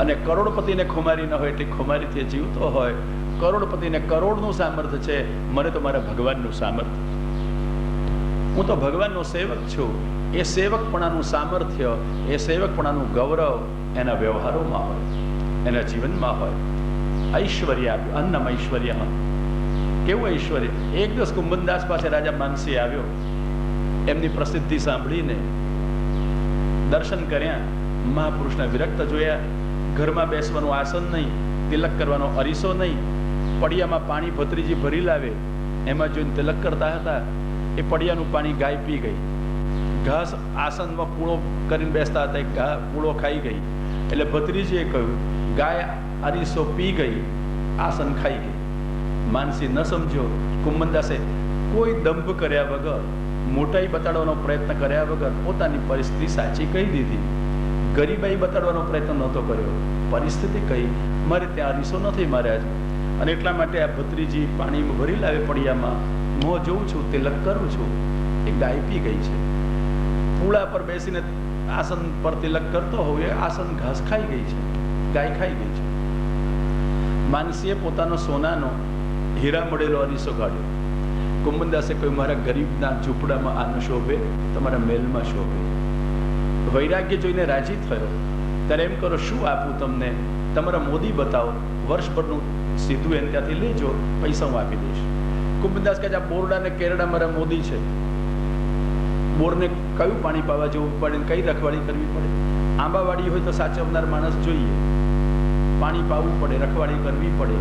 Speaker 1: અને કરોડપતિને ખુમારી ન હોય એટલે ખુમારીથી જીવતો હોય. કરોડપતિને કરોડનું સામર્થ્ય છે, મને તો મારા ભગવાનનું સામર્થ્ય. હું તો ભગવાનનો સેવક છું. એ સેવકપણાનું સામર્થ્ય, એ સેવકપણાનું ગૌરવ એના વ્યવહારોમાં હોય, એના જીવનમાં હોય. ઐશ્વર્ય આપ્યું, અન્નમ ઐશ્વર્ય. કેવું ઐશ્વર્ય! એક દિવસ કુંભનદાસ પાસે રાજા માનસી આવ્યો. એમની પ્રસિદ્ધિ સાંભળીને દર્શન કર્યા, મહાપુરુષના વિરક્ત જોયા. ઘરમાં બેસવાનું આસન નહીં, તિલક કરવાનો અરીસો નહીં, પડિયામાં પાણી ભત્રીજી ભરી લાવે એમાં જોઈને તિલક કરતા હતા. એ પડિયાનું પાણી ગાય પી ગઈ. ઘાસ આસનમાં પૂળો કરીને બેસતા હતા, ઘા પૂળો ખાઈ ગઈ. એટલે ભત્રીજીએ કહ્યું, ગાય અરીસો પી ગઈ, આસન ખાઈ ગઈ. માનસી ન સમજ્યો. કુંભનદાસે કોઈ દંભ કર્યા વગર, મોટાઈ બતાડવાનો પ્રયત્ન કર્યા વગર પોતાની પરિસ્થિતિ સાચી કહી દીધી. ગરીબાઈ બતાડવાનો પ્રયત્ન નહોતો કર્યો, પરિસ્થિતિ કહી, મારે ત્યાં અરીસો નથી મહારાજ, અને એટલા માટે આ ભત્રીજી પાણી ભરી લાવે પડિયામાં, મોં જોઉં છું, તિલક કરું છું. એ ગાય પી ગઈ છે. પૂળા પર બેસીને આસન પર તિલક કરતો હોઉં, એ આસન ઘાસ ખાઈ ગઈ છે, ગાય ખાઈ ગઈ છે. માનસીએ પોતાનો સોનાનો હીરા મળેલો અરીસો કાઢ્યો. કુંભનદાસે કહ્યું, મારા ગરીબના ઝૂંપડામાં આનો શોભે, તમારા મહેલમાં શોભે. વૈરાગ્ય જોઈને રાજી થયો. ત્યારે એમ કરો, શું આપું તમને? તમારા મોદી બતાવો, વર્ષભરનું સીધું એને ત્યાંથી લેજો, પૈસા હું આપી દઈશ. કુંભનદાસ કહે છે, આ બોરડા ને કેરડા મારા મોદી છે. બોરને કયું પાણી પાવા જવું પડે, કઈ રખવાળી કરવી પડે? આંબાવાડી હોય તો સાચવનાર માણસ જોઈએ, પાણી પાવું પડે, રખવાળી કરવી પડે.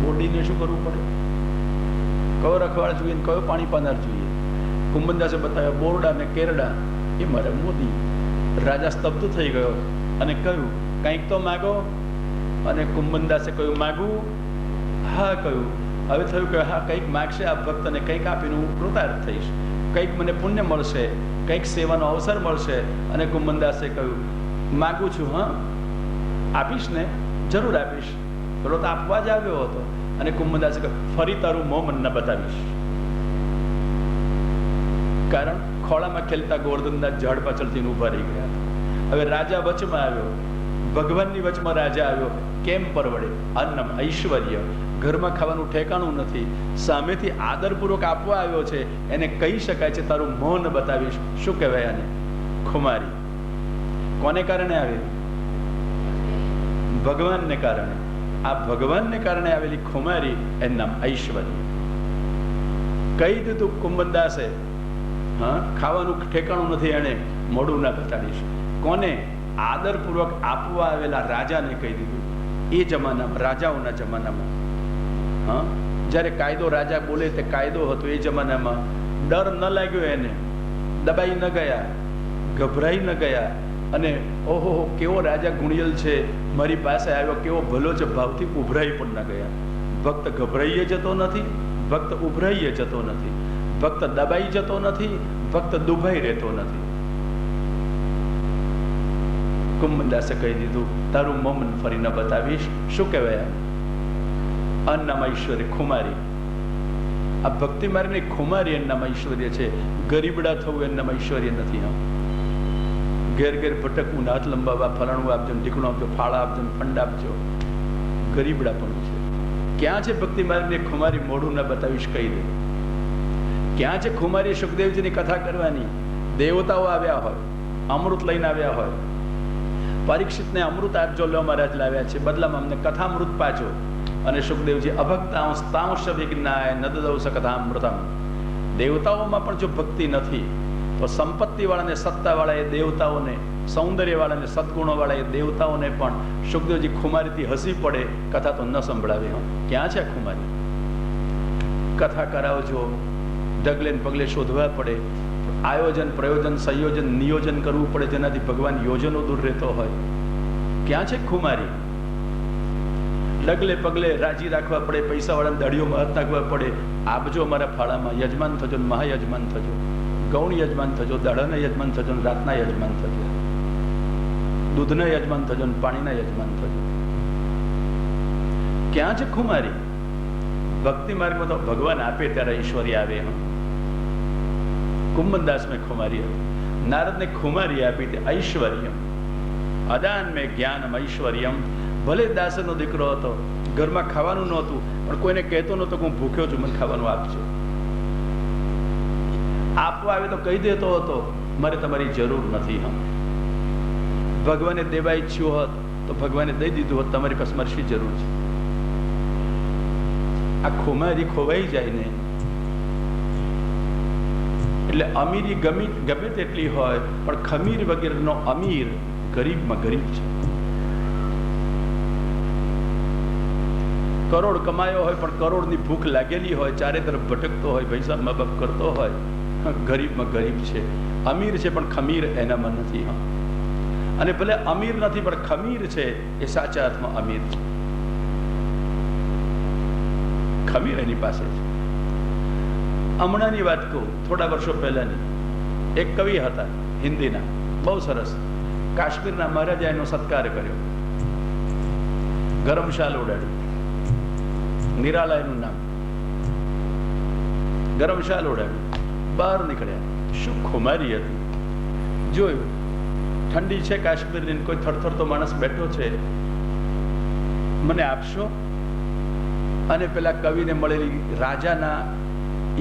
Speaker 1: બોરડીને શું કરવું પડે? કયો રખવાળ જોઈએ ને કયો પાણી પાનાર જોઈએ? કુંભનદાસે બતાવ્યા, બોરડા ને કેરડા એ મારા મોદી. રાજા સ્તબ્ધ થઈ ગયો અને કહ્યું, કંઈક તો માગો. અને કુંભનદાસે કહ્યું, માગું? હા કહ્યું. હવે થયું કે હા, કંઈક માગશે આ ભક્તને, કંઈક આપીને હું કૃતાર્થ થઈશ, કંઈક મને પુણ્ય મળશે, કંઈક સેવાનો અવસર મળશે. અને કુંભનદાસે કહ્યું, માગું છું. હા, આપીશ ને? જરૂર આપીશ. પેલો તો આપવા જ આવ્યો હતો. અને કુંભનદાસે કહ્યું, ફરી તારું મોં મને બતાવીશ. કારણ ખોળામાં ખેલતા ગોવર્ધનદાસ ઝાડ પાછળથી ઊભા રહી ગયા હતા. હવે રાજા વચમાં આવ્યો, ભગવાનની વચમાં રાજા આવ્યો, કેમ પરવડે? અન્નમ ઐશ્વર્ય, ઘરમાં ખાવાનું ઠેકાણું નથી, સામેથી આદરપૂર્વક આપવા આવ્યો છે, એને કહી શકાય છે તારું મોં બતાવીશ. શું કહેવાય આને? ખુમારી. કોને કારણે આવે? ભગવાનને કારણે. આ ભગવાનને કારણે આવેલી ખુમારી એનું નામ ઐશ્વર્ય. કહી દીધું કુંભનદાસે, હા, ખાવાનું ઠેકાણું નથી, એને મોડું ના બતાડીશ. કોને? આદરપૂર્વક આપવા આવેલા રાજાને કહી દીધું. એ જમાનામાં, રાજાઓના જમાનામાં, હા, જ્યારે કાયદો રાજા બોલે તે કાયદો હતો, એ જમાનામાં ડર ન લાગ્યો એને, દબાઈ ન ગયા, ગભરાઈ ન ગયા. અને ઓહો, કેવો રાજા ગુણિયલ છે, મારી પાસે આવ્યો, કેવો ભલો છે, ભાવથી ઉભરાઈ પણ ન ગયા. ભક્ત ગભરાઈએ જતો નથી, ભક્ત ઉભરાઈએ જતો નથી, ભક્ત દબાઈ જતો નથી, ભક્ત દુભાઈ રહેતો નથી. કુંભનદાસે કહી દીધું, તારું મોં ફરી ન બતાવીશ. શું કહેવાય? અન્નમ ઐશ્વર્ય, ખુમારી. આ ભક્તિ માર્ગની ખુમારી એનું નામ ઐશ્વર્ય છે. ગરીબડા થવું એનું નામ ઐશ્વર્ય નથી. હા, ઘેર ઘેર ભટકવું, હાથ લંબાવવા, ફલાણું આપજો, ઢીકણું આપજો, ફાળા આપજો, ફંડ આપજો, ગરીબડા પણ છે. ક્યાં છે ભક્તિ માર્ગની ખુમારી? મોઢું ન બતાવીશ કહી દે. ક્યાં છે ખુમારી? સુખદેવજીની કથા કરવાની. દેવતાઓ આવ્યા હોય, અમૃત લઈને આવ્યા હોય, પરીક્ષિતને અમૃત આપજો, લો મહારાજ લાવ્યા છે, બદલામાં અમને કથામૃત પાછો. અને સુખદેવજી, અભક્તાંશ તાંશ વિજ્ઞાય નદદૌ કથામૃતમ. દેવતાઓમાં પણ જો ભક્તિ નથી તો સંપત્તિ વાળાને, સત્તા વાળા એ દેવતાઓને, સૌંદર્ય વાળાને, સદગુણો વાળા એ દેવતાઓને પણ સુખદેવજી ખુમારીથી હસી પડે, કથા તો ન સંભળાવે. ક્યાં છે ખુમારી? કથા કરાવજો, ડગલે ને પગલે શોધવા પડે, આયોજન, પ્રયોજન, સંયોજન, નિયોજન કરવું પડે, જેનાથી ભગવાન યોજનો દૂર રહેતો હોય. ક્યાં છે ખુમારી? ડગલે પગલે રાજી રાખવા પડે, પૈસા વાળાને દાડીઓમાં હાથ નાખવા પડે, આપજો મારા ફાળામાં, યજમાન થજો, મહાયજમાન થજો, ગૌણ યજમાન થજો, દાડાના યજમાન થજો, રાતના યજમાન થજો, દૂધના યજમાન થજો, પાણીના યજમાન થજો. ક્યાં છે ખુમારી? ભક્તિ માર્ગમાં તો ભગવાન આપે ત્યારે ઐશ્વર્ય આવે. કુંભનદાસ મેં ખુમારી હતી, નારદને ખુમારી આપી તે ઐશ્વર્યમ. અદાન મેં જ્ઞાનમ ઐશ્વર્યમ. ભલે દાસનો દીકરો હતો, ઘરમાં ખાવાનું નહોતું, પણ કોઈને કહેતો નહોતો કે હું ભૂખ્યો છું, મને ખાવાનું આપજો. આપવા આવે તો કહી દેતો હતો, મારે તમારી જરૂર નથી. ભગવાને દેવા ઈચ્છ્યું હોત તો ભગવાને દઈ દીધું હોત, તમારી પાસે મારી શી જરૂર છે? આ ખુમારી ખોવાઈ જાય ને એટલે અમીરી ગમે તેટલી હોય, પણ ખમીર વગેરેનો અમીર ગરીબમાં ગરીબ છે. કરોડ કમાયો હોય પણ કરોડની ભૂખ લાગેલી હોય, ચારે તરફ ભટકતો હોય, પૈસા મા બાપ કરતો હોય, ગરીબમાં ગરીબ છે. અમીર છે પણ ખમીર એનામાં નથી. અને ભલે અમીર નથી પણ ખમીર છે, એ સાચા અર્થમાં અમીર છે. ખમીર એની પાસે છે. હમણાંની વાત કહું, થોડા વર્ષો પહેલાની. એક કવિ હતા હિન્દીના, બહુ સરસ. કાશ્મીરના મહારાજા એનો સત્કાર કર્યો, ગરમ શાલ ઉડાડ્યું, નિરાલા એનું નામ. ગરમ શાલ ઓઢાવી બહાર નીકળ્યા. શું ખુમારી હતી! જોયું ઠંડી છે કાશ્મીરની, કોઈ થરથરતો માણસ બેઠો છે, મને આપશો? અને પેલા કવિને મળેલી રાજાના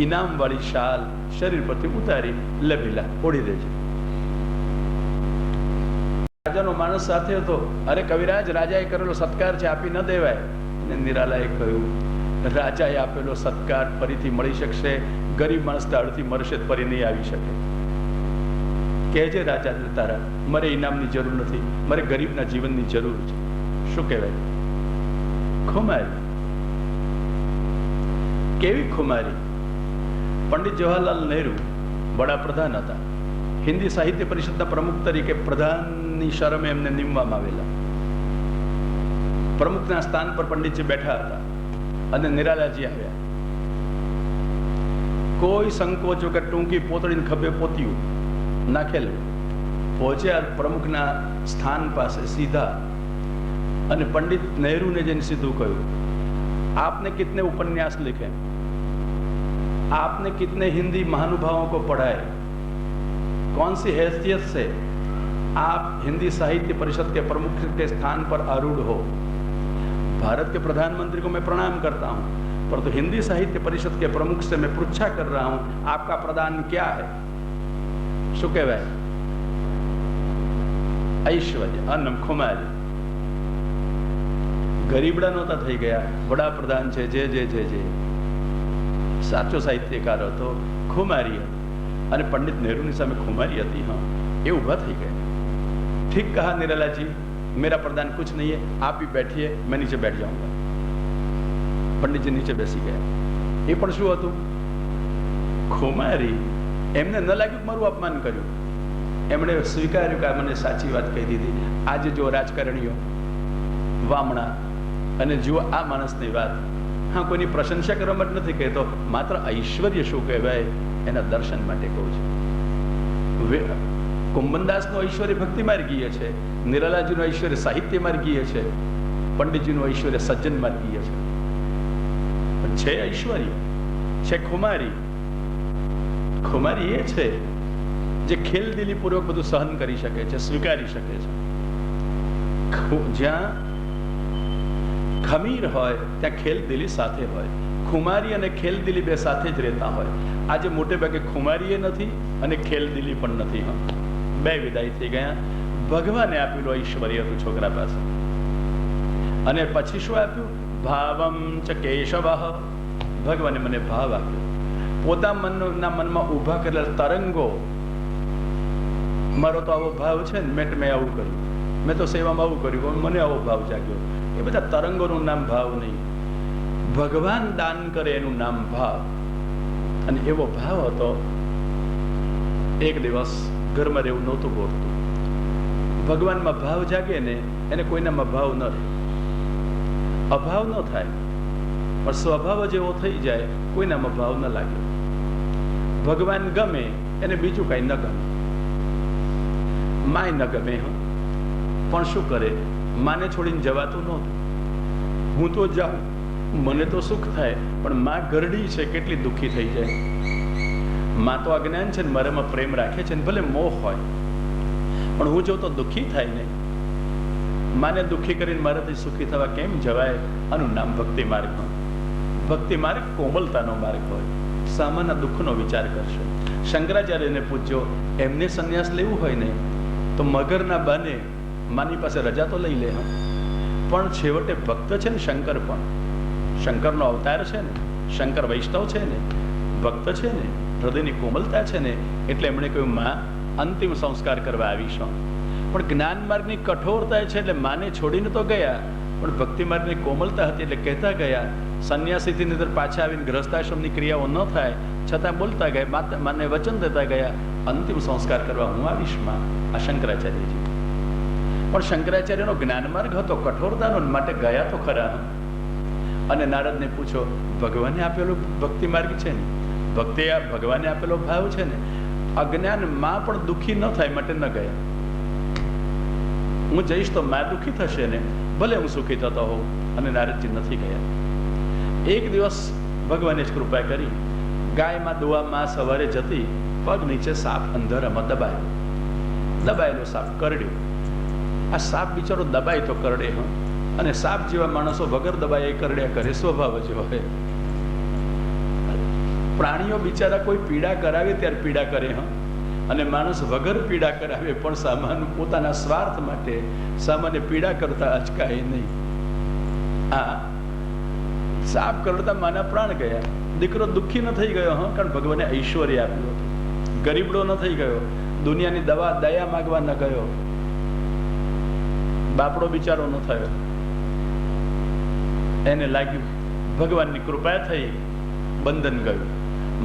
Speaker 1: ઇનામ વાળી શાલ શરીર પરથી ઉતારી લભેલા ઓઢી દેજે. રાજાનો માણસ સાથે હતો. અરે કવિરાજ, રાજાએ કરેલો સત્કાર છે, આપી ન દેવાય. અને નિરાલાએ કહ્યું, રાજાએ આપેલો સત્કાર ફરીથી મળી શકશે? ગરીબ માણસ દાડથી મરશે, ફરી નહીં આવી શકે. કહેજે રાજા તારા, મારે ઇનામની જરૂર નથી, મારે ગરીબના જીવનની જરૂર છે. શું કહેવાય? ખુમારી. કેવી ખુમારી! પંડિત જવાહરલાલ નહેરુ વડાપ્રધાન હતા. હિન્દી સાહિત્ય પરિષદના પ્રમુખ તરીકે પ્રધાનની શરમે એમને નિમવામાં આવેલા. પ્રમુખના સ્થાન પર પંડિતજી બેઠા હતા અને નિરાલાજી આવ્યા. કોઈ સંકોચ વગર ટૂંકી પોતળીને ખભે પોત્યું નાખેલું પહોંચ્યા પ્રમુખના સ્થાન પાસે સીધા, અને પંડિત નહેરુને જઈને સીધું કહ્યું, आपने कितने उपन्यास लिखे, आपने कितने हिंदी महानुभावों को पढ़ाए, कौन सी हैसियत से आप हिंदी साहित्य परिषद के प्रमुख के स्थान पर आरूढ़ हो? भारत के प्रधानमंत्री को मैं प्रणाम करता हूं, परंतु हिंदी साहित्य परिषद के प्रमुख से मैं पृच्छा कर रहा हूं, आपका प्रदान क्या है? શું કહેવાય? ઐશ્વર્ય, અન્નમ, ખુમારી. ગરીબડા નહોતા થઈ ગયા, વડાપ્રધાન છે, જે જે જે જે સાચો સાહિત્યકાર હતો, ખુમારી હતો. અને પંડિત નહેરુની સામે ખુમારી હતી. હા, એ ઊભા થઈ ગયા. ઠીક કહા નિરાલા जी, मेरा प्रदान कुछ नहीं है, आप ही बैठिए, मैं नीचे बैठ जाऊंगा. પંડિતજી નીચે બેસી ગયા. એ પણ શું હતું? ખુમારી. એમને ન લાગ્યું મારું અપમાન કર્યું. એમણે સ્વીકાર્યું કે મને સાચી વાત કહી દીધી. આજે જો રાજકારણીઓ વામણા અને જુઓ આ માણસની વાત, હા, કોઈની પ્રશંસા કરવા માટે નથી કહેતો, માત્ર ઐશ્વર્ય શું કહેવાય એના દર્શન માટે કહું છું. કુંભનદાસનું ઐશ્વર્ય ભક્તિ માર્ગીય છે, નિરાલાજીનું ઐશ્વર્ય સાહિત્ય માર્ગીય છે, પંડિતજીનું ઐશ્વર્ય સજ્જન માર્ગીય છે. છે ઐશ્વર્ય, છે ખુમારી. ખુમારી એ છે જે ખેલદિલી પૂર્વક બધું સહન કરી શકે છે, સ્વીકારી શકે છે. જ્યાં ખમીર હોય ત્યાં ખેલદિલી સાથે હોય. ખુમારી અને ખેલદિલી બે સાથે જ રહેતા હોય. આજે મોટે ભાગે ખુમારી એ નથી અને ખેલદિલી પણ નથી. બે વિદાય થઈ ગયા. ભગવાને આપેલું ઐશ્વર્ય હતું છોકરા પાસે. અને પછી શું આપ્યું? ભાવમ ચ કેશવ. ભગવાને મને ભાવ આપ્યો. પોતાના મનમાં ઊભા કરેલા તરંગો, મારો તો આવો ભાવ છે ને, મેં આવું કર્યું, મેં તો સેવામાં આવું કર્યું, મને આવો ભાવ જાગ્યો. એ બધા તરંગોનું નામ ભાવ નહીં. ભગવાન દાન કરે એનું નામ ભાવ. અને એવો ભાવ હતો. એક દિવસ ઘરમાં રહેવું નહોતું ગોઠતું. ભગવાનમાં ભાવ જાગે ને, એને કોઈનામાં ભાવ ન રહે. અભાવ ન થાય, પણ સ્વભાવ જ એવો થઈ જાય, કોઈનામાં ભાવ ન લાગે. ભગવાન ગમે એને બીજું કઈ ન ગમે. માય ન ગમે, પણ શું કરે, માને છોડીને જવાતું નહોતું. હું તો જાઉં, મને તો સુખ થાય, પણ માં ગરડી છે, કેટલી દુઃખી થઈ જાય. માં તો અજ્ઞાન છે ને મારામાં પ્રેમ રાખે છે ને, ભલે મોહ હોય, પણ હું જો તો દુઃખી થાય ને. માને દુઃખી કરીને મારાથી સુખી થવા કેમ જવાય? આનું નામ ભક્તિ માર્ગ. ભક્તિ માર્ગ કોમલતાનો માર્ગ હોય. સામાન્ય દુઃખનો વિચાર કરશે. શંકરાચાર્યને પૂછજો, એમને સંન્યાસ લેવું હોય ને તો મગરના બાને માની પાસે રજા તો લઈ લે. પણ છેવટે ભક્ત છે ને, શંકર પણ શંકરનો અવતાર છે ને, શંકર વૈષ્ણવ છે ને, ભક્ત છે ને, હૃદયની કોમલતા છે ને, એટલે એમણે કહ્યું, માં અંતિમ સંસ્કાર કરવા આવીશું. પણ જ્ઞાન માર્ગની કઠોરતા છે એટલે માને છોડીને તો ગયા, પણ ભક્તિ માર્ગની કોમલતા હતી એટલે કહેતા ગયા. સંન્યાસીથી અંદર પાછા આવીને ગ્રહસ્થાશ્રમની ક્રિયાઓ ન થાય છતાં બોલતા ગયા, માને વચન દેતા ગયા, અંતિમ સંસ્કાર કરવા હું આવીશ માં. આ શંકરાચાર્યજી. પણ શંકરાચાર્યનો જ્ઞાન માર્ગ હતો, કઠોરતાનો, માટે ગયા તો ખરા. અને નારદને પૂછો, ભગવાને આપેલો ભક્તિ માર્ગ છે ને, ભક્તિ આ ભગવાને આપેલો ભાવ છે ને, અજ્ઞાનમાં પણ દુઃખી ન થાય માટે ન ગયા. હું જઈશ તો માં દુઃખી થશે ને, ભલે હું સુખી થતો હોઉં. અને નારદજી નથી ગયા. એક દિવસ ભગવાને જ કૃપા કરી, ગાયમાં દોવામાં સવારે જતી, પગ નીચે સાપ અંધારામાં દબાયેલો સાપ કરડ્યો. આ સાપ બિચારો દબાય તો કરડે, અને સાપ જેવા માણસો વગર દબાય એ કરડ્યા કરે, સ્વભાવ જ હોય. પ્રાણીઓ બિચારા કોઈ પીડા કરાવે ત્યારે પીડા કરે, અને માણસ વગર પીડા કરાવે પણ સામાન્ય પોતાના સ્વાર્થ માટે સામાન્ય પીડા કરતા અચકાય નહીં. આ સાપ કરડતા માના પ્રાણ ગયા. દીકરો દુઃખી ન થઈ ગયો, કારણ ભગવાને ઐશ્વર્ય આપ્યું હતું. ગરીબડો ન થઈ ગયો, દુનિયાની દયા માગવા ન ગયો, બાપડો બિચારો ન થયો. એને લાગ્યું ભગવાનની કૃપા થઈ, બંધન ગયું.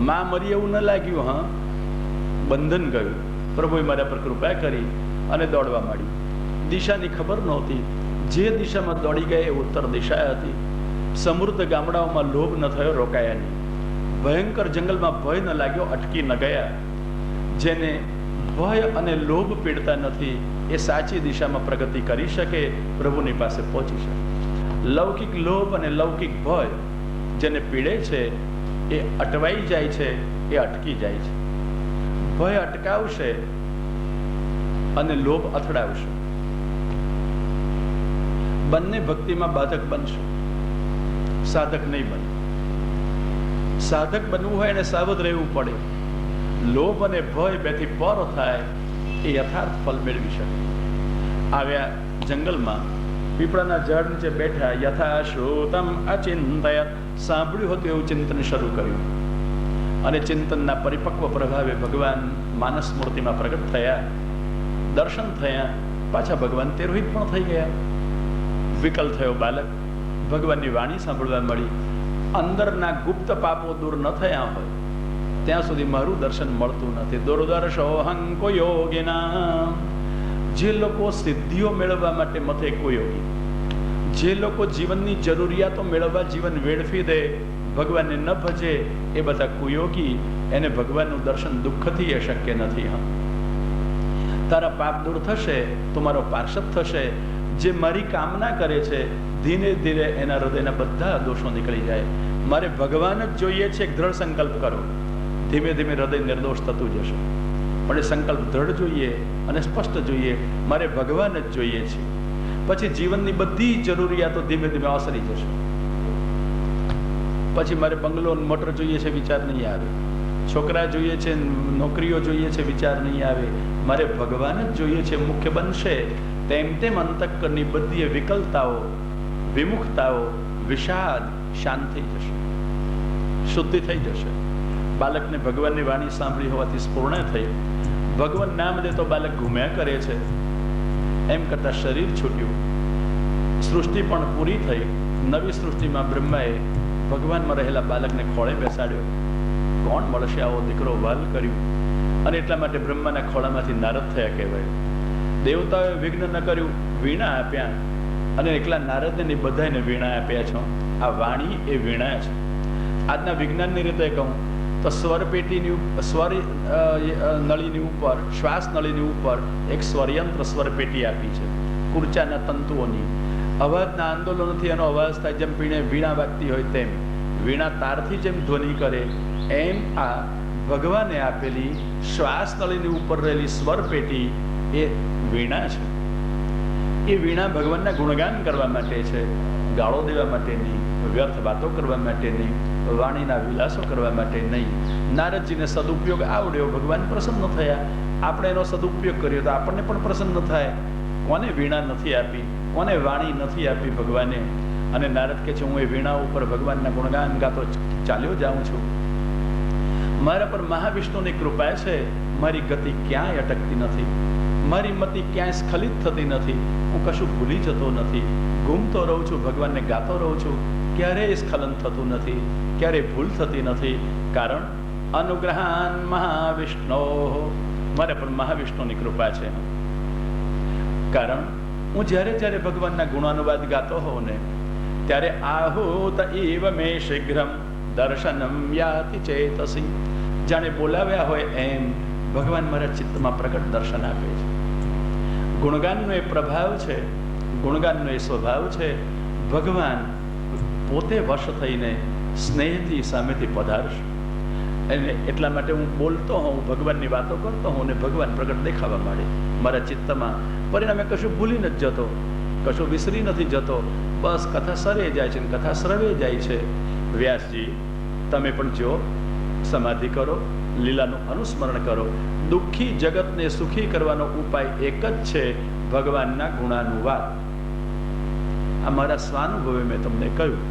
Speaker 1: માં મરી એવું ન લાગ્યું, બંધન ગયું. પ્રભુએ મારા પર કૃપા કરી અને દોડવા માંડી. દિશાની ખબર નહોતી. જે દિશામાં દોડી ગયા એ ઉત્તર દિશા હતી. સમૃદ્ધ ગામડાઓમાં લોભ ન થયો, રોકાયા નહીં. ભયંકર જંગલમાં ભય ન લાગ્યો, અટકી ન ગયા. જેને ભય અને લોભ પીડતા નથી એ સાચી દિશામાં પ્રગતિ કરી શકે, પ્રભુની પાસે પહોંચી શકે. લૌકિક લોભ અને લૌકિક ભય જેને પીડે છે એ અટવાઈ જાય છે, એ અટકી જાય છે. ભય અટકાવશે અને લોભ અથડાવશે. બંને ભક્તિમાં બાધક બનશે, સાધક નહીં બને. સાધક બનવું હોય એને સાવધ રહેવું પડે. લોભ અને ભય બેથી પર થાય એ યથાર્થ ફળ મેળવી શકે. આવ્યા જંગલમાં, પીપળાના ઝાડ નીચે બેઠા. યથા શ્રોતમ અચિંતયત, સાંભળ્યું હતું એવું ચિંતન શરૂ કર્યું. અને ચિંતનના પરિપક્વ પ્રભાવે ભગવાન માનસ મૂર્તિમાં પ્રગટ થયા, દર્શન થયા. પાછા ભગવાન તિરોહિત પણ થઈ ગયા. વિકલ થયો બાલક, ભગવાનની વાણી સાંભળવા મળી. અંદરના ગુપ્ત પાપો દૂર ન થયા હોય ત્યાં સુધી મારું દર્શન મળતું નથી. દુર્દર્શોહં યોગિના, જે લોકો સિદ્ધિઓ મેળવવા માટે મથે કુયોગી, જે લોકો જીવનની જરૂરિયાતો મેળવવા જીવન વેડફી દે, ભગવાનને ન ભજે, એ બધા કુયોગી. એને ભગવાનનું દર્શન દુઃખથી એ શક્ય નથી. તારા પાપ દૂર થશે તો મારો પાર્ષદ થશે. જે મારી કામના કરે છે, ધીરે ધીરે એના હૃદયના બધા દોષો નીકળી જાય. મારે ભગવાન જ જોઈએ છે, એક દ્રઢ સંકલ્પ કરો. ધીમે ધીમે હૃદય નિર્દોષ થતું જશે. પણ એ સંકલ્પ દ્રઢ જોઈએ અને સ્પષ્ટ જોઈએ. મારે ભગવાન જ જોઈએ છે. પછી જીવનની બધી જરૂરિયાતો ધીમે ધીમે ઓસરી જશે. પછી મારે બંગલો મોટર જોઈએ છે, વિચાર નહીં આવે. છોકરા જોઈએ છે, નોકરીઓ જોઈએ છે, વિચાર નહીં આવે. મારે ભગવાન જ જોઈએ છે. મુખ્ય બનશે તેમ તેમ અંતઃકરણની બધી વિકલતાઓ, વિમુખતાઓ, વિષાદ શાંત થઈ જશે, શુદ્ધિ થઈ જશે. બાલકને ભગવાનની વાણી સાંભળી હોવાથી સ્ફૂર્ણ થઈ. ભગવાન નામ દે તો બાલક ઘૂમ્યા કરે છે. એમ કરતા શરીર છૂટ્યું. સૃષ્ટિ પણ પૂરી થઈ. નવી સૃષ્ટિમાં બ્રહ્માએ ભગવાનમાં રહેલા બાલકને ખોળે બેસાડ્યો. કોણ મળશે આવો દીકરો, વાલ કર્યું. અને એટલા માટે બ્રહ્માના ખોળામાંથી નારદ થયા કહેવાય. દેવતાઓએ વિઘ્ન ન કર્યું, વીણા આપ્યા. અને એકલા નારદને બધાને વીણા આપ્યા છો. આ વાણી એ વીણા છે. આજના વિજ્ઞાનની રીતે કહું તો સ્વરપેટીની સ્વર નળીની ઉપર, શ્વાસ નળીની ઉપર એક સ્વરયંત્ર સ્વરપેટી આપી છે, કુર્ચાના તંતુઓની. અવાજના આંદોલનથી એનો અવાજ થાય. જેમ વીણા વાગતી હોય તેમ, વીણા તારથી જેમ ધ્વનિ કરે એમ આ ભગવાને આપેલી શ્વાસ નળીની ઉપર રહેલી સ્વરપેટી એ વીણા છે. એ વીણા ભગવાનના ગુણગાન કરવા માટે છે, ગાળો દેવા માટે નહીં, વ્યર્થ વાતો કરવા માટે નહીં, વાણીના વિલાસો કરવા માટે નહીં. નારદજીને સદુપયોગ આવડ્યો, ભગવાન પ્રસન્ન થયા. આપણે એનો સદુપયોગ કર્યો તો આપણને પણ પ્રસન્ન થાય. કોને વીણા નથી આપી, કોને વાણી નથી આપી ભગવાને. અને નારદ કહે છે, હું એ વીણા ઉપર ભગવાનના ગુણગાન ગાતો ચાલ્યો જાઉં છું. મારા પર મહાવિષ્ણુની કૃપા છે. મારી ગતિ ક્યાંય અટકતી નથી, મારી મતિ ક્યાંય સ્ખલિત થતી નથી. હું કશું ભૂલી જતો નથી, ઘૂમતો રહું છું, ભગવાનને ગાતો રહું છું. ક્યારેય સ્ખલન થતું નથી, ક્યારેય ભૂલ થતી નથી. કારણ અનુગ્રહાન મહાવિષ્ણુ, મારા પર મહાવિષ્ણુની કૃપા છે. કારણ હું જ્યારે જ્યારે ભગવાનના ગુણાનુવાદ ગાતો હોઉં ને ત્યારે આહુત એવ મે શીઘ્રમ દર્શનમ યાતિ ચેતસી. જાણે બોલાવ્યા હોય એમ ભગવાન મારા ચિત્તમાં પ્રગટ દર્શન આપે છે. ગુણગાનનો એ પ્રભાવ છે, ગુણગાનનો એ સ્વભાવ છે. ભગવાન પોતે વશ થઈને સ્નેહથી સામેથી પધારશે. અને એટલા માટે હું બોલતો હોઉં, ભગવાનની વાતો કરતો હોઉં ને ભગવાન પ્રગટ દેખાવા માંડે મારા ચિત્તમાં. પરિણામે કશું ભૂલી નથી જતો, કશું વિસરી નથી જતો, બસ કથા સરે જાય છે, કથા શ્રવે જાય છે. વ્યાસજી, તમે પણ જો સમાધિ કરો, લીલાનું અનુસ્મરણ કરો. દુઃખી જગતને સુખી કરવાનો ઉપાય એક જ છે, ભગવાનના ગુણાનુવાદ. આ મારા સ્વાનુભવે મેં તમને કહ્યું.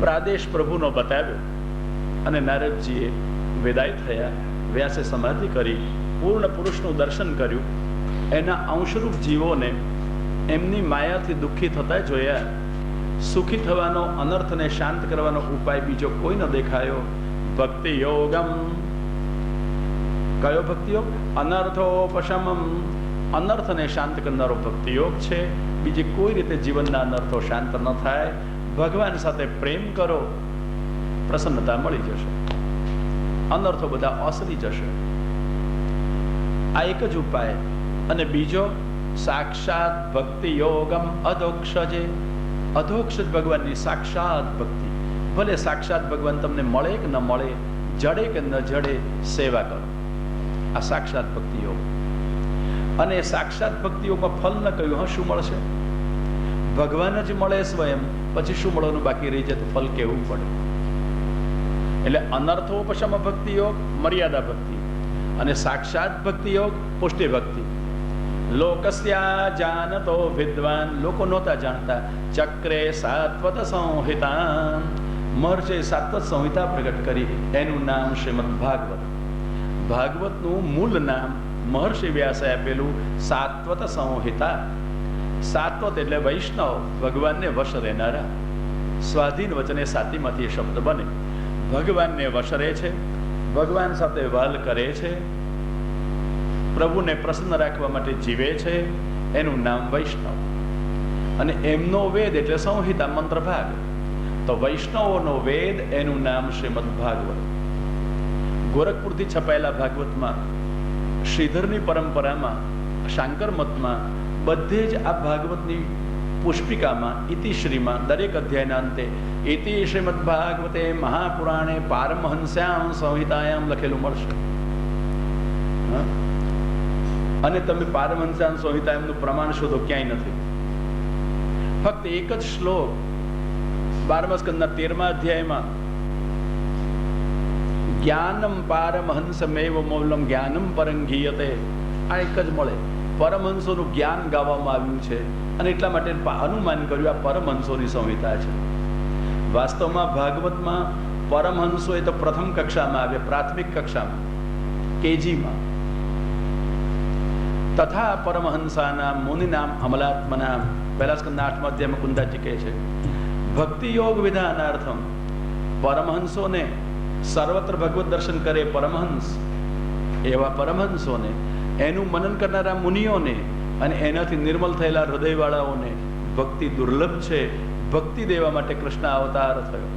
Speaker 1: પ્રાદેશ પ્રભુનો બતાવ્યો અને નારદજીએ વિદાય થયા. વ્યાસે સમાધિ કરી, પૂર્ણ પુરુષનું દર્શન કર્યું. એના અંશરૂપ જીવોને એમની માયાથી દુઃખી થતા જોયા. સુખી થવાનો, અનર્થને શાંત કરવાનો ઉપાય બીજો કોઈ ન દેખાયો. ભક્તિ યોગમ. કયો ભક્તિ યોગ? અનર્થોપશમમ. અનર્થને શાંત કરનારો ભક્તિ યોગ છે. બીજી કોઈ રીતે જીવનના અનર્થો શાંત ન થાય. ભગવાન સાથે પ્રેમ કરો, પ્રસન્નતા મળી જશે, અનર્થો બધા ઓસરી જશે. આ એક જ ઉપાય. અને બીજો સાક્ષાત ભક્તિ યોગમ અધોક્ષજે. અધોક્ષજ ભગવાનની સાક્ષાત ભક્તિ. ભલે સાક્ષાત ભગવાન તમને મળે કે ન મળે, જડે કે ન જડે, સેવા કરો. આ સાક્ષાત ભક્તિ યોગ. અને સાક્ષાત ભક્તિ યોગમાં ફલ ન કહ્યું. હા, શું મળશે? ભગવાન જ મળે સ્વયં, પછી શું મળવાનું બાકી રહી જાય? તો ફલ કેવું પડે. એટલે અનર્થોપશમ ભક્તિ યોગ, મર્યાદા ભક્તિ, અને સાક્ષાત ભક્તિ યોગ, પુષ્ટિ ભક્તિ. લોકસ્યા જાનતો વિદ્વાન. લોકો નહોતા જાણતા. ચક્રે સાત્વત સંહિતા. મહર્ષિએ સાત્વત સંહિતા પ્રગટ કરી. એનું નામ શ્રીમદ ભાગવત. ભાગવતનું મૂળ નામ મહર્ષિ વ્યાસે આપેલું સાત્વત સંહિતા. સાત્વત એટલે વૈષ્ણવ, ભગવાનને વશ રહેનારા. સ્વાધીન વચને સાતીમાંથી શબ્દ બને. ભગવાનને વશ રહે છે, ભગવાન સાથે વહાલ કરે છે, પ્રભુને પ્રસન્ન રાખવા માટે જીવે છે. એનું નામ વૈષ્ણવ. અને એમનો વેદ એટલે સંહિતા, મંત્ર ભાગ. તો વૈષ્ણવોનો વેદ, એનું નામ શ્રીમદ ભાગવત. ગોરખપુરથી છપાયેલા ભાગવતમાં, શ્રીધરની પરંપરામાં, શાંકર મતમાં, બધે જ આ ભાગવતની પુષ્પિકામાં, ઇતિશ્રીમાં, દરેક અધ્યાયના અંતે ઇતિ શ્રીમદ ભાગવતે મહાપુરાણે પારમહંસ્યામ સંહિતાયામ લખેલું મળશે. અને તમે પારમહંસ્યામ સંહિતાયામનું પ્રમાણ શોધો, ક્યાંય નથી. ફક્ત એક જ શ્લોક 12મા સ્કંદના 13મા અધ્યાયમાં, જ્ઞાનમ પારમહંસમેવ મૌલમ જ્ઞાનમ પરંગીયતે. આ એક જ મળે. પરમહંસોનું જ્ઞાન ગાવામાં આવ્યું છે, અને એટલા માટે અનુમાન કર્યું આ પરમહંસોની સંહિતા છે. વાસ્તવમાં ભાગવતમાં પરમહંસો એ તો પ્રથમ કક્ષામાં આવે, પ્રાથમિક કક્ષામાં, કેજીમાં. તથા પરમહંસાના મુનિનામ અમલાત્મનામ. પહેલા સ્કંદના 8મા અધ્યાયમાં કુંદાજી કહે છે, ભક્તિ યોગ વિધાનાર્થમ. પરમહંસોને સર્વત્ર ભગવત દર્શન કરે પરમહંસ, એવા પરમહંસોને, એનું મનન કરનારા મુનિઓને, અને એનાથી નિર્મલ થયેલા હૃદયવાળાઓને ભક્તિ દુર્લભ છે. ભક્તિ દેવા માટે કૃષ્ણ અવતાર થયો.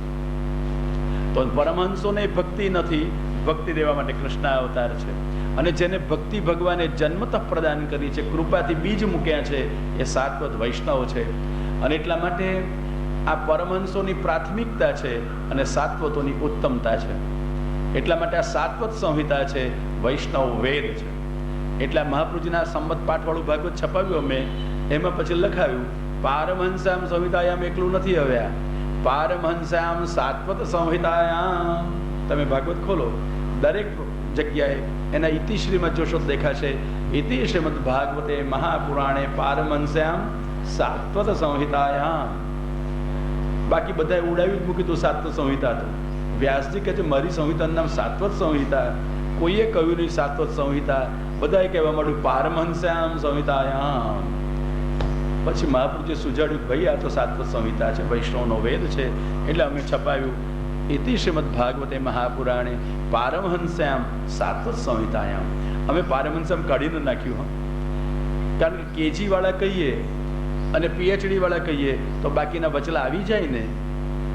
Speaker 1: તો પરમહંસોને ભક્તિ નથી, ભક્તિ દેવા માટે કૃષ્ણ અવતાર છે. અને જેને ભક્તિ ભગવાને જન્મતઃ પ્રદાન કરી છે, કૃપાથી બીજ મૂક્યા છે, એ સાત્વત વૈષ્ણવ છે. અને એટલા માટે આ પરમહંસોની પ્રાથમિકતા છે અને સાત્વતોની ઉત્તમતા છે. એટલા માટે આ સાત્વત સંહિતા છે, વૈષ્ણવ વેદ છે. એટલા મહાપ્રભુજીના સંમત પાઠવાળું ભાગવત છપાવ્યું અમે, એમાં પછી લખાવ્યું પારમહંસ્યામ સંહિતાયામ એકલું નથી. હવે આ પારમહંસ્યામ સાત્વત સંહિતાયામ, તમે ભાગવત ખોલો, દરેક જગ્યાએ એના ઇતિશ્રીમાં જોશો દેખાશે, ઇતિ શ્રીમદ ભાગવતે મહાપુરાણે પારમહંસ્યામ સાત્વત સંહિતાયામ. બાકી બધાએ ઉડાવી જ મૂકી તું સાત્વત સંહિતા. તો વ્યાસજી કહે છે મારી સંહિતાનું નામ સાત્વત સંહિતા. કોઈએ કહ્યું નહીં સાત્વત સંહિતા, બધાએ કહેવા માંડ્યું પારમહંસ્યામ સંહિતાયામ. પછી મહાપ્રભુજીએ સુજાડ્યું, ભાઈ આ તો સાત્વત સંહિતા છે, વૈષ્ણવનો વેદ છે. એટલે અમે છપાવ્યું ઇતિ શ્રીમદ ભાગવતે મહાપુરાણે પારમહંસ્યામ સાત્વત સંહિતાયામ. અમે પારમહંસ્યામ કાઢીને નાખ્યું. કારણ કે કેજી વાળા કહીએ અને પીએચડી વાળા કહીએ તો બાકીના વચલા આવી જાય ને,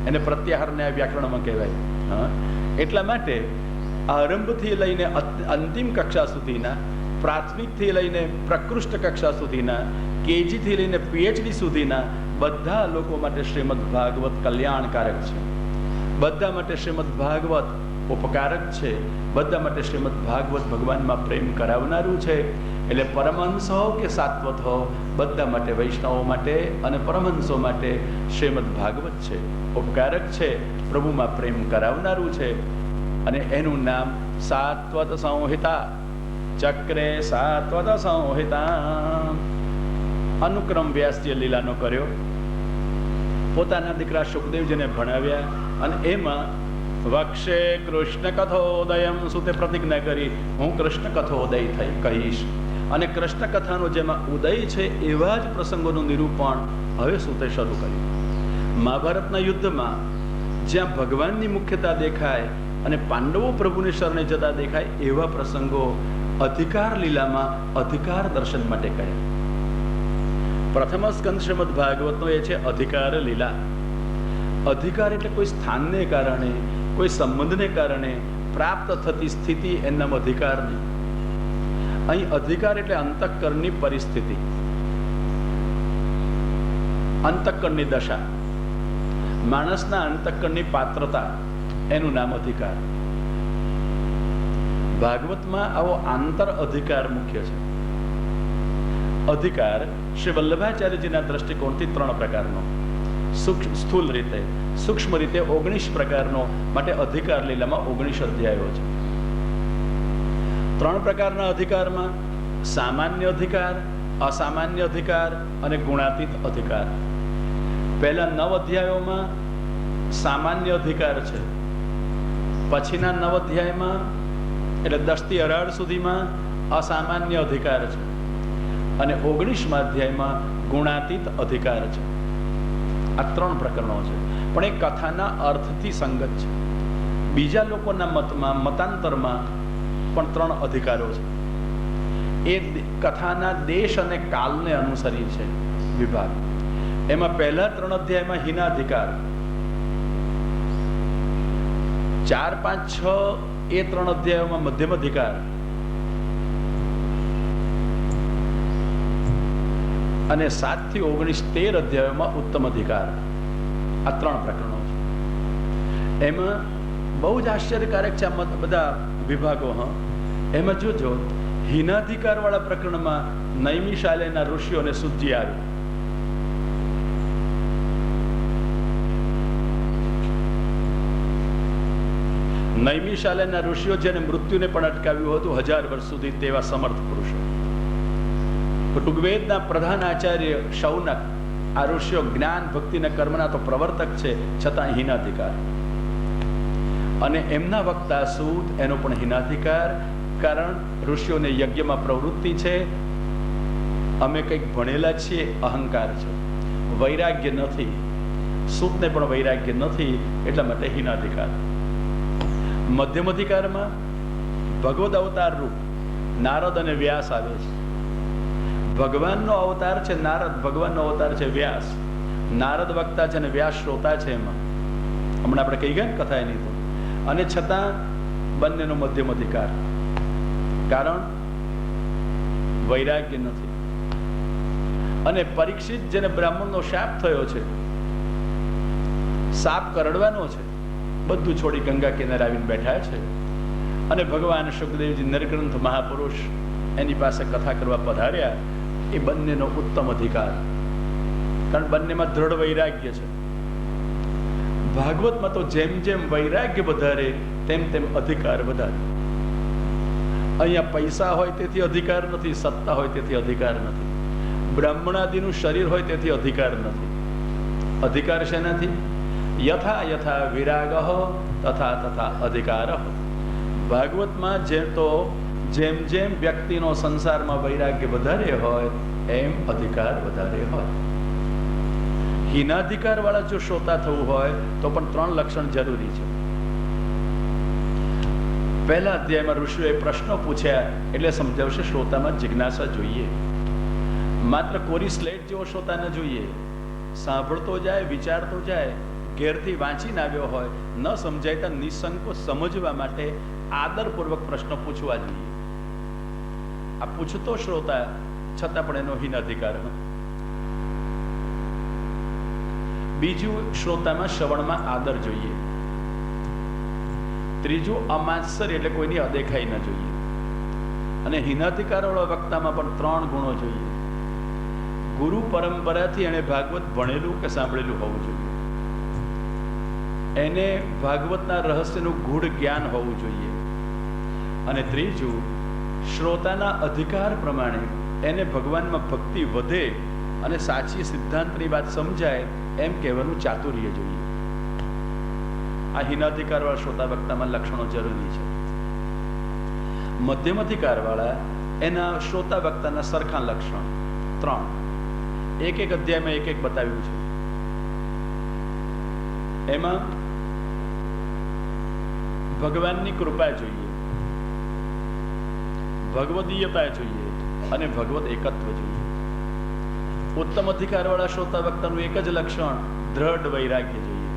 Speaker 1: એને પ્રત્યાહારને વ્યાકરણમાં કહેવાય. હા, એટલા માટે આરંભથી લઈને અંતિમ કક્ષા સુધીના, પ્રાથમિકથી લઈને પ્રકૃષ્ટ કક્ષા સુધીના, કેજીથી લઈને પીએચડી સુધીના બધા લોકો માટે શ્રીમદ ભાગવત કલ્યાણકારક છે. બધા માટે શ્રીમદ ભાગવત ઉપકારક છે, બધા માટે શ્રીમદ ભાગવત ભગવાનમાં પ્રેમ કરાવનારું છે. એટલે પરમહંસ હો કે સાત્વત હો, બધા માટે, વૈષ્ણવો માટે અને પરમહંસો માટે શ્રીમદ ભાગવત છે, ઉપકારક છે, પ્રભુમાં પ્રેમ કરાવનારું છે. અને એનું નામ સાત્વત સંહિતા, ચક્રે સાત્વત સંહિતા. અનુક્રમ વ્યાસજીએ લીલાનો કર્યો, પોતાના દીકરા સુખદેવજીને ભણાવ્યા, અને એમાં વક્ષે કૃષ્ણ કથોદયમ સુતે પ્રતિજ્ઞા કરી, હું કૃષ્ણ કથોદય થઈ કહીશ. અને કૃષ્ણ કથાનો જેમાં ઉદય છે એવા જ પ્રસંગોનું નિરૂપણ હવે સુતે શરૂ કર્યું. મહાભારતના યુદ્ધમાં જ્યાં ભગવાનની મુખ્યતા દેખાય અને પાંડવો પ્રભુની શરણે જતા દેખાય એવા પ્રસંગો અધિકાર લીલામાં અધિકાર દર્શન માટે કહ્યા. પ્રથમ સ્કંદ શ્રીમદ ભાગવતનો એ છે અધિકાર લીલા. અધિકાર એટલે કોઈ સ્થાનને કારણે, કોઈ સંબંધને કારણે પ્રાપ્ત થતી સ્થિતિ, એનું નામ અધિકાર નહીં. અહીં અધિકાર એટલે અંતઃકરણની પરિસ્થિતિ, અંતઃકરણની દશા, માણસના અંતઃકરણની પાત્રતા, એનું નામ અધિકાર. ભાગવતમાં આવો આંતર અધિકાર મુખ્ય છે. અધિકાર શ્રી વલ્લભાચાર્યજીના દ્રષ્ટિકોણથી 3 પ્રકારનો, સ્થૂલ રીતે, સૂક્ષ્મ રીતે 19 પ્રકારનો. માટે અધિકાર લીલામાં 19 અધ્યાયો છે. 3 પ્રકારના અધિકારમાં સામાન્ય અધિકાર, અસામાન્ય અધિકાર અને ગુણાતીત અધિકાર. પહેલા 9 અધ્યાયોમાં સામાન્ય અધિકાર છે, પછીના 9 અધ્યાયમાં એટલે 10 થી 18 સુધીમાં અસામાન્ય અધિકાર છે, અને 19મા અધ્યાયમાં ગુણાતીત અધિકાર છે. આ 3 પ્રકરણો છે, પણ એ કથાના અર્થથી સંગત છે. બીજા લોકોના મતમાં, મતાંતરમાં પણ 3 અધિકારો છે. એ કથાના દેશ અને કાલને અનુસરી છે વિભાગ. એમાં પહેલા 3 અધ્યાયમાં હીનાધિકાર, 4, 5, 6 એ 3 અધ્યાયોમાં મધ્યમ અધિકાર, અને 7 થી 19, 13 અધ્યાયોમાં ઉત્તમ અધિકાર. આ 3 પ્રકરણો છે. એમાં બહુ જ આશ્ચર્યકારક છે આ બધા વિભાગો. એમાં જોજો, હીનાધિકાર વાળા પ્રકરણમાં નૈમિષાલયના ઋષિઓને શુદ્ધિ આવી. નૈમિષાલયના ઋષિઓ જેને મૃત્યુને પણ અટકાવ્યું હતું 1000 વર્ષ સુધી, તેવા સમર્થ પુરુષો. ઋગ્વેદના પ્રધાન આચાર્ય શૌનક, આ ઋષિઓ જ્ઞાન, ભક્તિના કર્મના તો પ્રવર્તક છે, છતાં હીનાધિકાર. અને એમના વક્તા સૂત, એનો પણ હીનાધિકાર. કારણ ઋષિઓને યજ્ઞમાં પ્રવૃત્તિ છે, અમે કંઈક ભણેલા છીએ, અહંકાર છે, વૈરાગ્ય નથી. સૂતને પણ વૈરાગ્ય નથી, એટલા માટે હીનાધિકાર. મધ્યમ અધિકારમાં ભગવદ અવતાર રૂપ નારદ અને વ્યાસ આવે છે. ભગવાનનો અવતાર છે નારદ, ભગવાનનો અવતાર છે વ્યાસ. નારદ વક્તા છે અને વ્યાસ શ્રોતા છે. એમાં હમણાં આપણે કહી ગયા ને કથા એની તો. અને છતાં બંનેનો મધ્યમ અધિકાર. કારણ વૈરાગ્ય નથી. અને પરીક્ષિત, જેને બ્રાહ્મણનો શાપ થયો છે, સાપ કરડવાનો છે, બધું છોડી ગંગા કિનારે આવીને બેઠા છે. અને ભગવાન સુખદેવજી નિર્ગ્રંથ મહાપુરુષ એની પાસે કથા કરવા પધાર્યા. એ બંનેનો ઉત્તમ અધિકાર, કારણ બંનેમાં દ્રઢ વૈરાગ્ય છે. ભાગવતમાં તો જેમ જેમ વૈરાગ્ય વધારે તેમ તેમ અધિકાર વધારે. અહીંયા પૈસા હોય તેથી અધિકાર નથી, સત્તા હોય તેથી અધિકાર નથી, બ્રાહ્મણાદિનું શરીર હોય તેથી અધિકાર નથી. અધિકાર શેનાથી? યથા યથા વિરાગ તથા તથા અધિકાર. ભાગવતમાં જેમ જેમ વ્યક્તિનો સંસારમાં વૈરાગ્ય વધારે હોય એમ અધિકાર વધારે હોય. હીનાધિકાર વાળા જો શ્રોતા થવું હોય તો પણ 3 લક્ષણ જરૂરી છે. પહેલા અધ્યાયમાં ઋષિઓએ પ્રશ્નો પૂછ્યા એટલે સમજાવશે શ્રોતામાં જિજ્ઞાસા જોઈએ. માત્ર કોરી સ્લેટ જેવો શ્રોતા ન જોઈએ. સાંભળતો જાય, વિચારતો જાય, ઘેરથી વાંચીને આવ્યો હોય, ન સમજાય તો નિસંકોચ સમજવા માટે આદરપૂર્વક પ્રશ્નો પૂછવા જોઈએ. આ પૂછતો શ્રોતા છતાં પણ એનો હીનાધિકાર. બીજું, શ્રોતામાં શ્રવણમાં આદર જોઈએ. ત્રીજું અમાત્સર્ય એટલે કોઈની અદેખાઈ ન જોઈએ. અને હિનાધિકારવાળા વક્તામાં પણ 3 ગુણો જોઈએ. ગુરુ પરંપરાથી એને ભાગવત ભણેલું કે સાંભળેલું હોવું જોઈએ. એને ભાગવતના રહસ્યનું ગૂઢ જ્ઞાન હોવું જોઈએ. અને ત્રીજું, શ્રોતાના અધિકાર પ્રમાણે એને ભગવાનમાં ભક્તિ વધે અને સાચી સિદ્ધાંતની વાત સમજાય એમ કહેવાનું ચાતુર્ય જોઈએ. આ હિનાધિકારવાળા શ્રોતા વક્તામાં લક્ષણો જરૂરી છે. મધ્યમ અધિકારવાળા એના શ્રોતા વક્તાના સરખા લક્ષણ 3 એક અધ્યાયમાં એક બતાવ્યું છે. એમાં ભગવાનની કૃપા જોઈએ, ભગવદીયતા જોઈએ અને ભગવદ એકત્વ જોઈએ. ઉત્તમ અધિકારવાળા શ્રોતા વક્તાનું એક જ લક્ષણ દ્રઢ વૈરાગ્ય જોઈએ.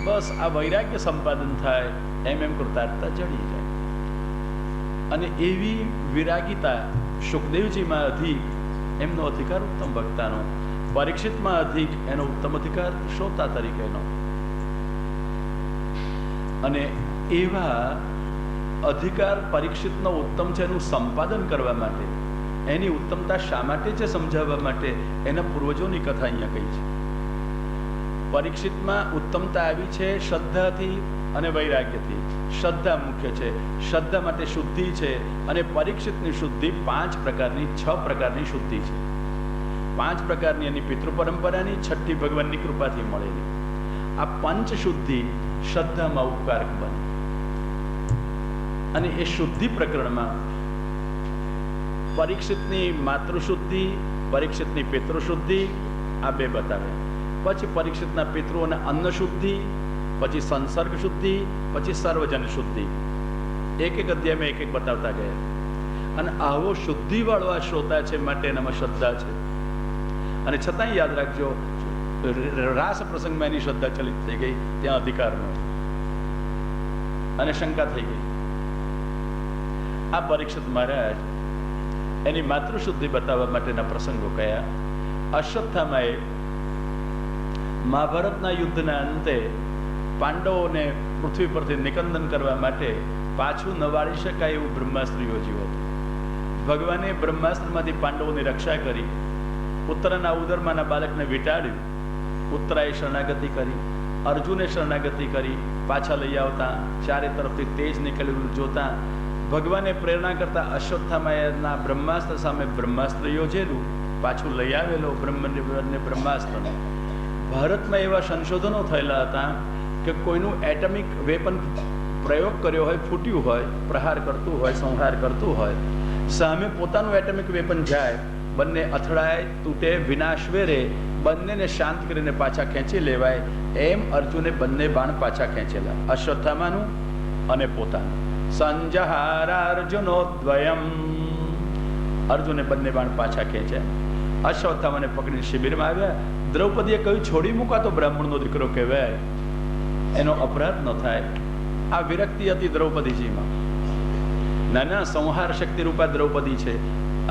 Speaker 1: બસ આ વૈરાગ્ય સંપાદન થાય એમ કૃતાર્થતા જડી જાય. અને એવી વિરાગીતા શુકદેવજીમાં અધિક એમનો અધિકાર ઉત્તમ ભક્તાનો, પરીક્ષિતમાં અધિક એનો ઉત્તમ અધિકાર શ્રોતા તરીકેનો. અને એવા અધિકાર પરીક્ષિતનો ઉત્તમ છે એનું સંપાદન કરવા માટે, એની ઉત્તમતા શા માટે છે સમજાવવા માટે એના પૂર્વજોની કથા અહીંયા કહી છે. પરીક્ષિતમાં ઉત્તમતા આવી છે શ્રદ્ધાથી અને વૈરાગ્યથી. શ્રદ્ધા મુખ્ય છે, શ્રદ્ધા માટે શુદ્ધિ છે. અને પરીક્ષિતની શુદ્ધિ 5 પ્રકારની 6 પ્રકારની શુદ્ધિ છે. 5 પ્રકારની એની પિતૃ પરંપરાની, 6ઠ્ઠી ભગવાનની કૃપાથી મળેલી. આ પંચ શુદ્ધિ શ્રદ્ધામાં ઉપકારક બને. અને એ શુદ્ધિ પ્રકરણમાં પરીક્ષિતની માતૃશુદ્ધિ, પરીક્ષિતની પિતૃશુદ્ધિ આ 2 બતાવ્યા. પછી પરીક્ષિતના પિતૃઓના અન્ન શુદ્ધિ, પછી સંસર્ગ શુદ્ધિ, પછી સર્વજન શુદ્ધિ. એક અધ્યાયમાં એક બતાવતા ગયા. અને આવો શુદ્ધિવાળો આ શ્રોતા છે માટે એનામાં શ્રદ્ધા છે. અને છતાંય યાદ રાખજો, રાસ પ્રસંગમાં એની શ્રદ્ધા ચલિત થઈ ગઈ, ત્યાં અધિકાર ન હતો અને શંકા થઈ ગઈ. આ પરીક્ષિત મહારાજ એની માતૃશુદ્ધિ બતાવવા માટેના પ્રસંગો કયા. અશ્વત્થામાએ મહાભારતના યુદ્ધના અંતે પાંડવોને પૃથ્વી પરથી નિકંદન કરવા માટે પાછું ન વાળી શકાય એવું બ્રહ્માસ્ત્ર યોજ્યું હતું. ભગવાને બ્રહ્માસ્ત્રમાંથી પાંડવોની રક્ષા કરી. ઉત્તરાના ઉદરમાંના બાળકને વીંટાળ્યું. ઉત્તરાએ શરણાગતિ કરી, અર્જુને શરણાગતિ કરી. પાછા લઈ આવતા ચારે તરફથી તેજ નીકળેલું જોતા ભગવાને પ્રેરણા કરતા અશ્વત્થામાના બ્રહ્માસ્ત્ર સામે બ્રહ્માસ્ત્ર યોજેલું, પાછું લઈ આવેલો બ્રહ્માસ્ત્રને. ભારતમાં એવા સંશોધનો થયેલા હતા કે કોઈનું એટમિક વેપન પ્રયોગ કર્યો હોય, ફૂટ્યું હોય, પ્રહાર કરતું હોય, સંહાર કરતું હોય, સામે પોતાનું એટમિક વેપન જાય, બંને અથડાય, તૂટે, વિનાશ વેરે, બંનેને શાંત કરીને પાછા ખેંચી લેવાય. એમ અર્જુને બંને બાણ પાછા ખેંચેલા, અશ્વત્થામાનું અને પોતાનું. સંજહારા અર્જુનોદ્વયમ, અર્જુને બંને બાણ પાછા ખેંચ્યા. અશ્વત્થામાને પકડીને શિબિરમાં આવ્યા. દ્રૌપદીએ કહ્યું, છોડી મૂકા તો બ્રાહ્મણનો દીકરો કહેવાય, એનો અપરાધ ન થાય. આ વિરક્તિ હતી દ્રૌપદીજીમાં. નાના સંહાર શક્તિ રૂપા દ્રૌપદી છે.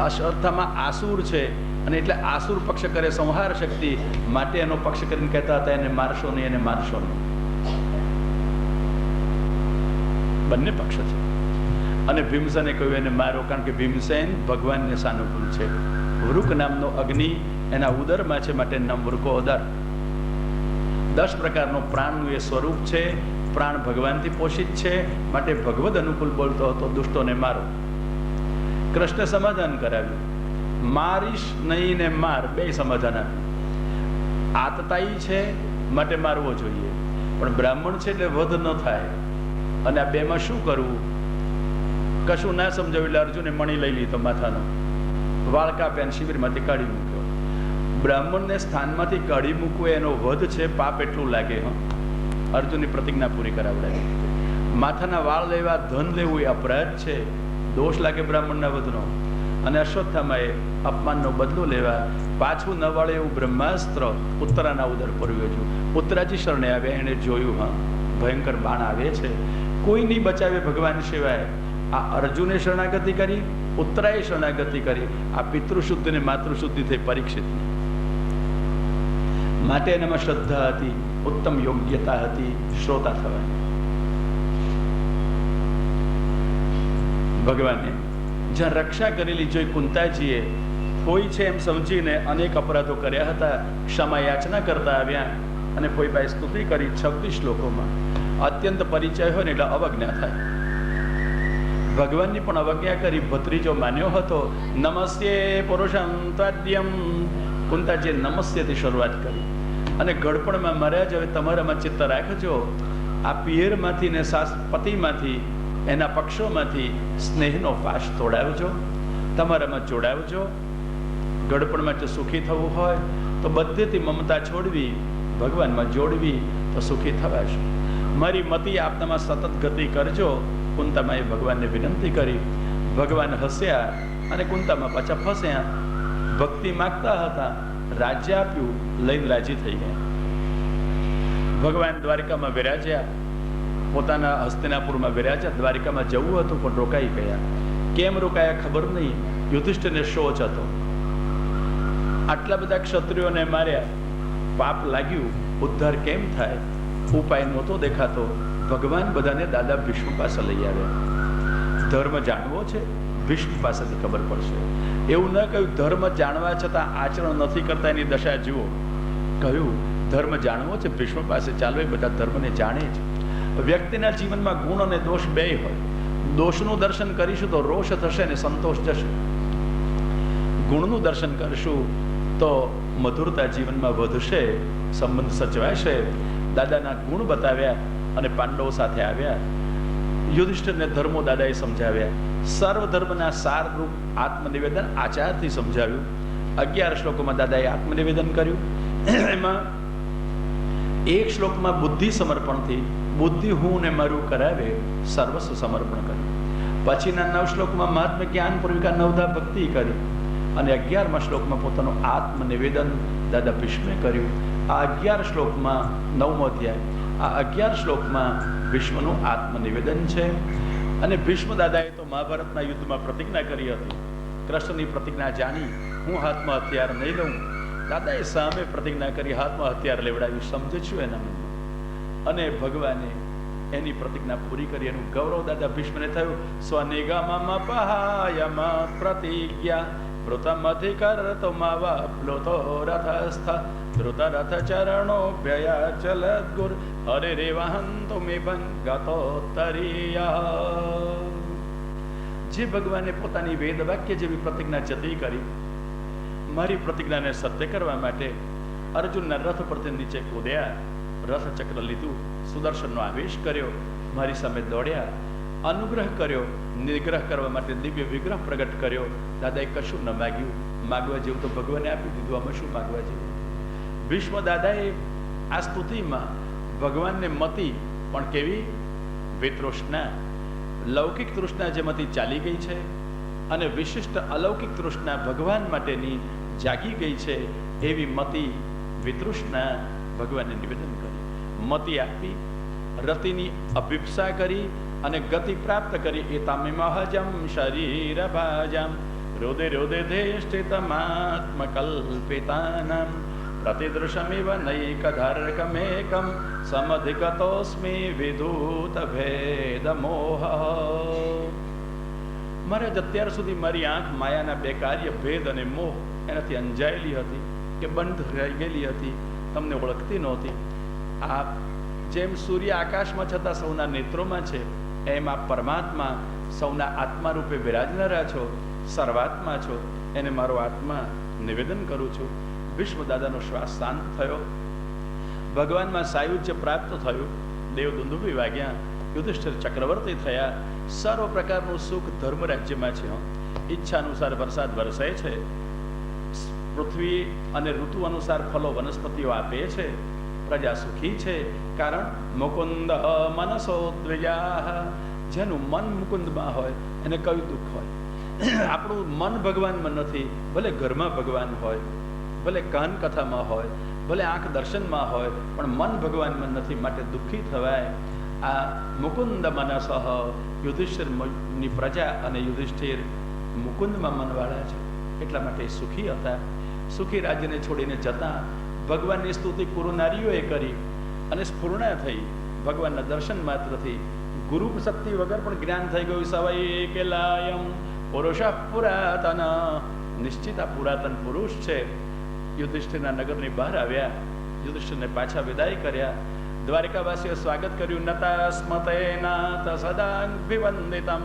Speaker 1: અશ્વત્થામા આસુર છે અને એટલે આસુર પક્ષ કરે સંહાર શક્તિ માટે એનો પક્ષ કરીને કહેતા હતા એને મારશો નહીં, એને મારશો નહીં. બંને પક્ષ છે. અને ભીમસેને કહ્યું એને મારો, કારણ કે ભીમસેન ભગવાનને સાનુકૂળ છે. વૃક નામનો અગ્નિ એના ઉદરમાં છે માટે નામ વૃકોદર. 10 પ્રકારનો પ્રાણનું એ સ્વરૂપ છે. પ્રાણ ભગવાનથી પોષિત છે માટે ભગવદ અનુકૂળ બોલતો હતો, દુષ્ટોને મારો. કૃષ્ણ સમાધાન કરાવ્યું, મારીશ નહીં ને માર, 2 સમાધાન આપ્યું. આતતાઈ છે માટે મારવો જોઈએ, પણ બ્રાહ્મણ છે એટલે વધ ન થાય. અને આ 2માં શું કરવું, કશું ના સમજાવ્યું એટલે અર્જુને મણી લઈ લીધો માથાનો, વાળ કાપ્યા, શિબિરમાંથી કાઢી મૂક્યો. બ્રાહ્મણને સ્થાનમાંથી કાઢી મૂકવું એનો વધ છે, પાપ એટલું લાગે. અર્જુનની પ્રતિજ્ઞા પૂરી કરાવડાવી. માથાના વાળ લેવા, ધન લેવું એ અપરાધ છે, દોષ લાગે બ્રાહ્મણના વધનો. અને અશ્વત્થામાએ અપમાનનો બદલો લેવા પાછું ન વાળે એવું બ્રહ્માસ્ત્ર ઉત્તરાના ઉદર પર યોજ્યું. ઉત્તરાજી શરણે આવ્યા, એને જોયું ભયંકર બાણ આવે છે, કોઈ નહીં બચાવે ભગવાન સિવાય. આ અર્જુને શરણાગતિ કરી, ઉત્તરાએ શરણાગતિ કરી. આ પિતૃશુદ્ધિ ને માતૃશુદ્ધિ થઈ પરીક્ષિતની. માટે એનામાં શ્રદ્ધા હતી, ઉત્તમ યોગ્યતા હતી શ્રોતા થવાની. ભગવાને જ્યાં રક્ષા કરેલી જોઈ કુંતાજીએ ફોઈ છે એમ સમજીને અનેક અપરાધો કર્યા હતા, ક્ષમા યાચના કરતા આવ્યા અને ફોઈ પાસે સ્તુતિ કરી 26 શ્લોકોમાં. અત્યંત પરિચય હોય ને એટલે અવજ્ઞા થાય. ભગવાનની પણ અવજ્ઞા કરી. ભત્રીજો માન્યો હતો. નમસ્યે પુરુષં ત્વાદ્યમ, કુંતાજીએ નમસ્યથી શરૂઆત કરી અને ગળપણમાં મહારાજ હવે તમારામાં ચિત્ત રાખજો, આ પિયરમાંથી ને પતિમાંથી એના પક્ષોમાંથી સ્નેહનો પાશ તોડાવજો, તમારામાં જોડાવજો. ગળપણમાં જો સુખી થવું હોય તો બધેથી મમતા છોડવી, ભગવાનમાં જોડવી તો સુખી થવાશે. મારી મતિ આપનામાં સતત ગતિ કરજો. કુંતામાએ ભગવાનને વિનંતી કરી. ભગવાન હસ્યા અને કુંતામાં પાછા ફસ્યા. ભક્તિ માગતા હતા, રાજ્ય આપ્યું, લઈને રાજી થઈ ગયા. ભગવાન દ્વારિકામાં વિરાજ્યા, પોતાના હસ્તિનાપુરમાં વિરાજ્યા. દ્વારિકામાં જવું હતું પણ રોકાઈ ગયા. કેમ રોકાયા ખબર નહીં. યુધિષ્ઠિરને શોચ હતો. આટલા બધા ક્ષત્રિયોને માર્યા, પાપ લાગ્યું, ઉદ્ધાર કેમ થાય? ઉપાય નહોતો દેખાતો. ભગવાન બધાને દાદા ભીષ્મ પાસે લઈ આવ્યા. ધર્મ જાણવો છે, ભીષ્મ પાસેથી ખબર પડશે. એવું ન કહ્યું ધર્મ જાણવા છતાં આચરણ નથી કરતા એની દશા જુઓ. કહ્યું ધર્મ જાણવો છે, ભીષ્મ પાસે ચાલો. એ બધા ધર્મને જાણે છે. વ્યક્તિના જીવનમાં ગુણ અને દોષ બેય હોય. દોષનું દર્શન કરીશું તો રોષ થશે ને સંતોષ જશે. ગુણનું દર્શન કરશું તો મધુરતા જીવનમાં વધશે, સંબંધ સચવાશે. દાદાના ગુણ બતાવ્યા અને પાંડવો સાથે આવ્યા. યુધિષ્ઠિરને ધર્મો દાદાએ સમજાવ્યા. સર્વ ધર્મના સારરૂપ આત્મનિવેદન આચારથી સમજાવ્યું. 11 શ્લોકોમાં દાદાએ આત્મનિવેદન કર્યું. એમાં એક શ્લોકમાં બુદ્ધિ સમર્પણથી બુદ્ધિ હું ને મારું કરાવે સર્વસ્વ સમર્પણ કર્યું. પછીના 9 શ્લોકમાં મહાત્મ્ય જ્ઞાન પૂર્વિકા નવધા ભક્તિ કરી અને 11મા શ્લોકમાં પોતાનું આત્મનિવેદન દાદા ભીષ્મે કર્યું. આ 11 શ્લોકમાં 9મો અધ્યાય, આ 11 શ્લોકમાં ભીષ્મનું આત્મનિવેદન છે. અને ભીષ્મ દાદાએ તો મહાભારતના યુદ્ધમાં પ્રતિજ્ઞા કરી હતી. કૃષ્ણની પ્રતિજ્ઞા જાણી હું હાથમાં હથિયાર નહીં લઉં. દાદાએ સામે પ્રતિજ્ઞા કરી, હાથમાં હથિયાર લેવડાવ્યું. સમજે છું એના મનમાં. અને ભગવાને એની પ્રતિજ્ઞા પૂરી કરી. એનું ગૌરવ દાદા ભીષ્મને થયું. સ્વનિગમમ પહાયમ પ્રતિજ્ઞા વૃતમ અધિકરતો માવા પ્લોતો રથસ્થ ધૃત રથ ચરણોભ્યયા ચલદ્ગુર હરે રે વહંતો મે ભંગતોત્તરીયા. જે ભગવાને પોતાની વેદ વાક્ય જેવી પ્રતિજ્ઞા જતી કરી, મારી પ્રતિજ્ઞાને સત્ય કરવા માટે અર્જુનના રથ પરથી નીચે કૂદ્યા, રથ ચક્ર લીધું, સુદર્શનનો આવેશ કર્યો, મારી સામે દોડ્યા, અનુગ્રહ કર્યો, નિગ્રહ કરવા માટે દિવ્ય વિગ્રહ પ્રગટ કર્યો. દાદાએ કશું ન માગ્યું. માગવા જેવું તો ભગવાને આપી દીધું, આમાં શું માગવા જેવું? ભીષ્મ દાદાએ આ સ્તુતિમાં ભગવાનને મતી પણ કેવી વિતૃષ્ણા, લૌકિક તૃષ્ણા જેમાંથી ચાલી ગઈ છે અને વિશિષ્ટ અલૌકિક તૃષ્ણા ભગવાન માટેની જાગી ગઈ છે, એવી મતી વિતૃષ્ણા ભગવાનને નિવેદન કરી. મતી આપી, રતિની અભિપ્સા કરી અને ગતિ પ્રાપ્ત કરી. એ તામિમહજમ શરીર ભાજમ રોદે રોદે ધેષ્ટિતમાત્મકલ્પિતાનામ પ્રતિદૃશમિવ નૈકધારકમેકમ સમધિગતોસ્મિ વિધૂત ભેદ મોહ. મહારાજ, અત્યાર સુધી મારી આંખ માયાના બે કાર્ય ભેદ અને મોહ એનાથી અંજાયેલી હતી કે બંધ રહી ગયેલી હતી, તમને ઓળખતી નહોતી. આપ જેમ સૂર્ય આકાશમાં છતાં સૌના નેત્રોમાં છે, એમ આપ પરમાત્મા સૌના આત્મા રૂપે બિરાજનારા છો, સર્વાત્મા છો. એને મારો આત્મા નિવેદન કરું છું. ભીષ્મ દાદાનો શ્વાસ શાંત થયો. ભગવાનમાં સાયુજ્ય પ્રાપ્ત થયું. દેવ દુંદુભી વાગ્યા. યુધિષ્ઠિર ચક્રવર્તી થયા. સર્વ પ્રકારનું સુખ ધર્મ રાજ્યમાં છે. ઈચ્છા અનુસાર વરસાદ વરસે છે. પૃથ્વી અને ઋતુ અનુસાર ફલો વનસ્પતિઓ આપે છે. પ્રજા સુખી છે. કારણ મુકુંદ મનસો દ્વિજા. જેનું મન મુકુંદમાં હોય એને કયું દુઃખ હોય? આપણું મન ભગવાનમાં નથી. ભલે ઘરમાં ભગવાન હોય, ભલે કાન કથામાં હોય, ભલે આંખ દર્શનમાં હોય, પણ મન ભગવાનમાં નથી, માટે દુઃખી થવાય. આ મુકુંદ મનસઃ, યુધિષ્ઠિરની પ્રજા અને યુધિષ્ઠિર મુકુંદમાં મનવાળા છે, એટલા માટે સુખી હતા. સુખી રાજ્યને છોડીને જતા ભગવાનની સ્તુતિ કુરુ નારીઓએ કરી અને સ્ફૂર્ણા થઈ ભગવાનના દર્શન માત્રથી. ગુરુ શક્તિ વગર પણ જ્ઞાન થઈ ગયું. સવૈ કેલાયમ પુરુષ પુરાતન, નિશ્ચિત આ પુરાતન પુરુષ છે. યુધિષ્ઠિરના નગરની બહાર આવ્યા, યુધિષ્ઠિરને પાછા વિદાય કર્યા. દ્વારિકાવાસીઓ સ્વાગત કર્યું. નતા સ્મતે નાથ સદાભિવંદિતમ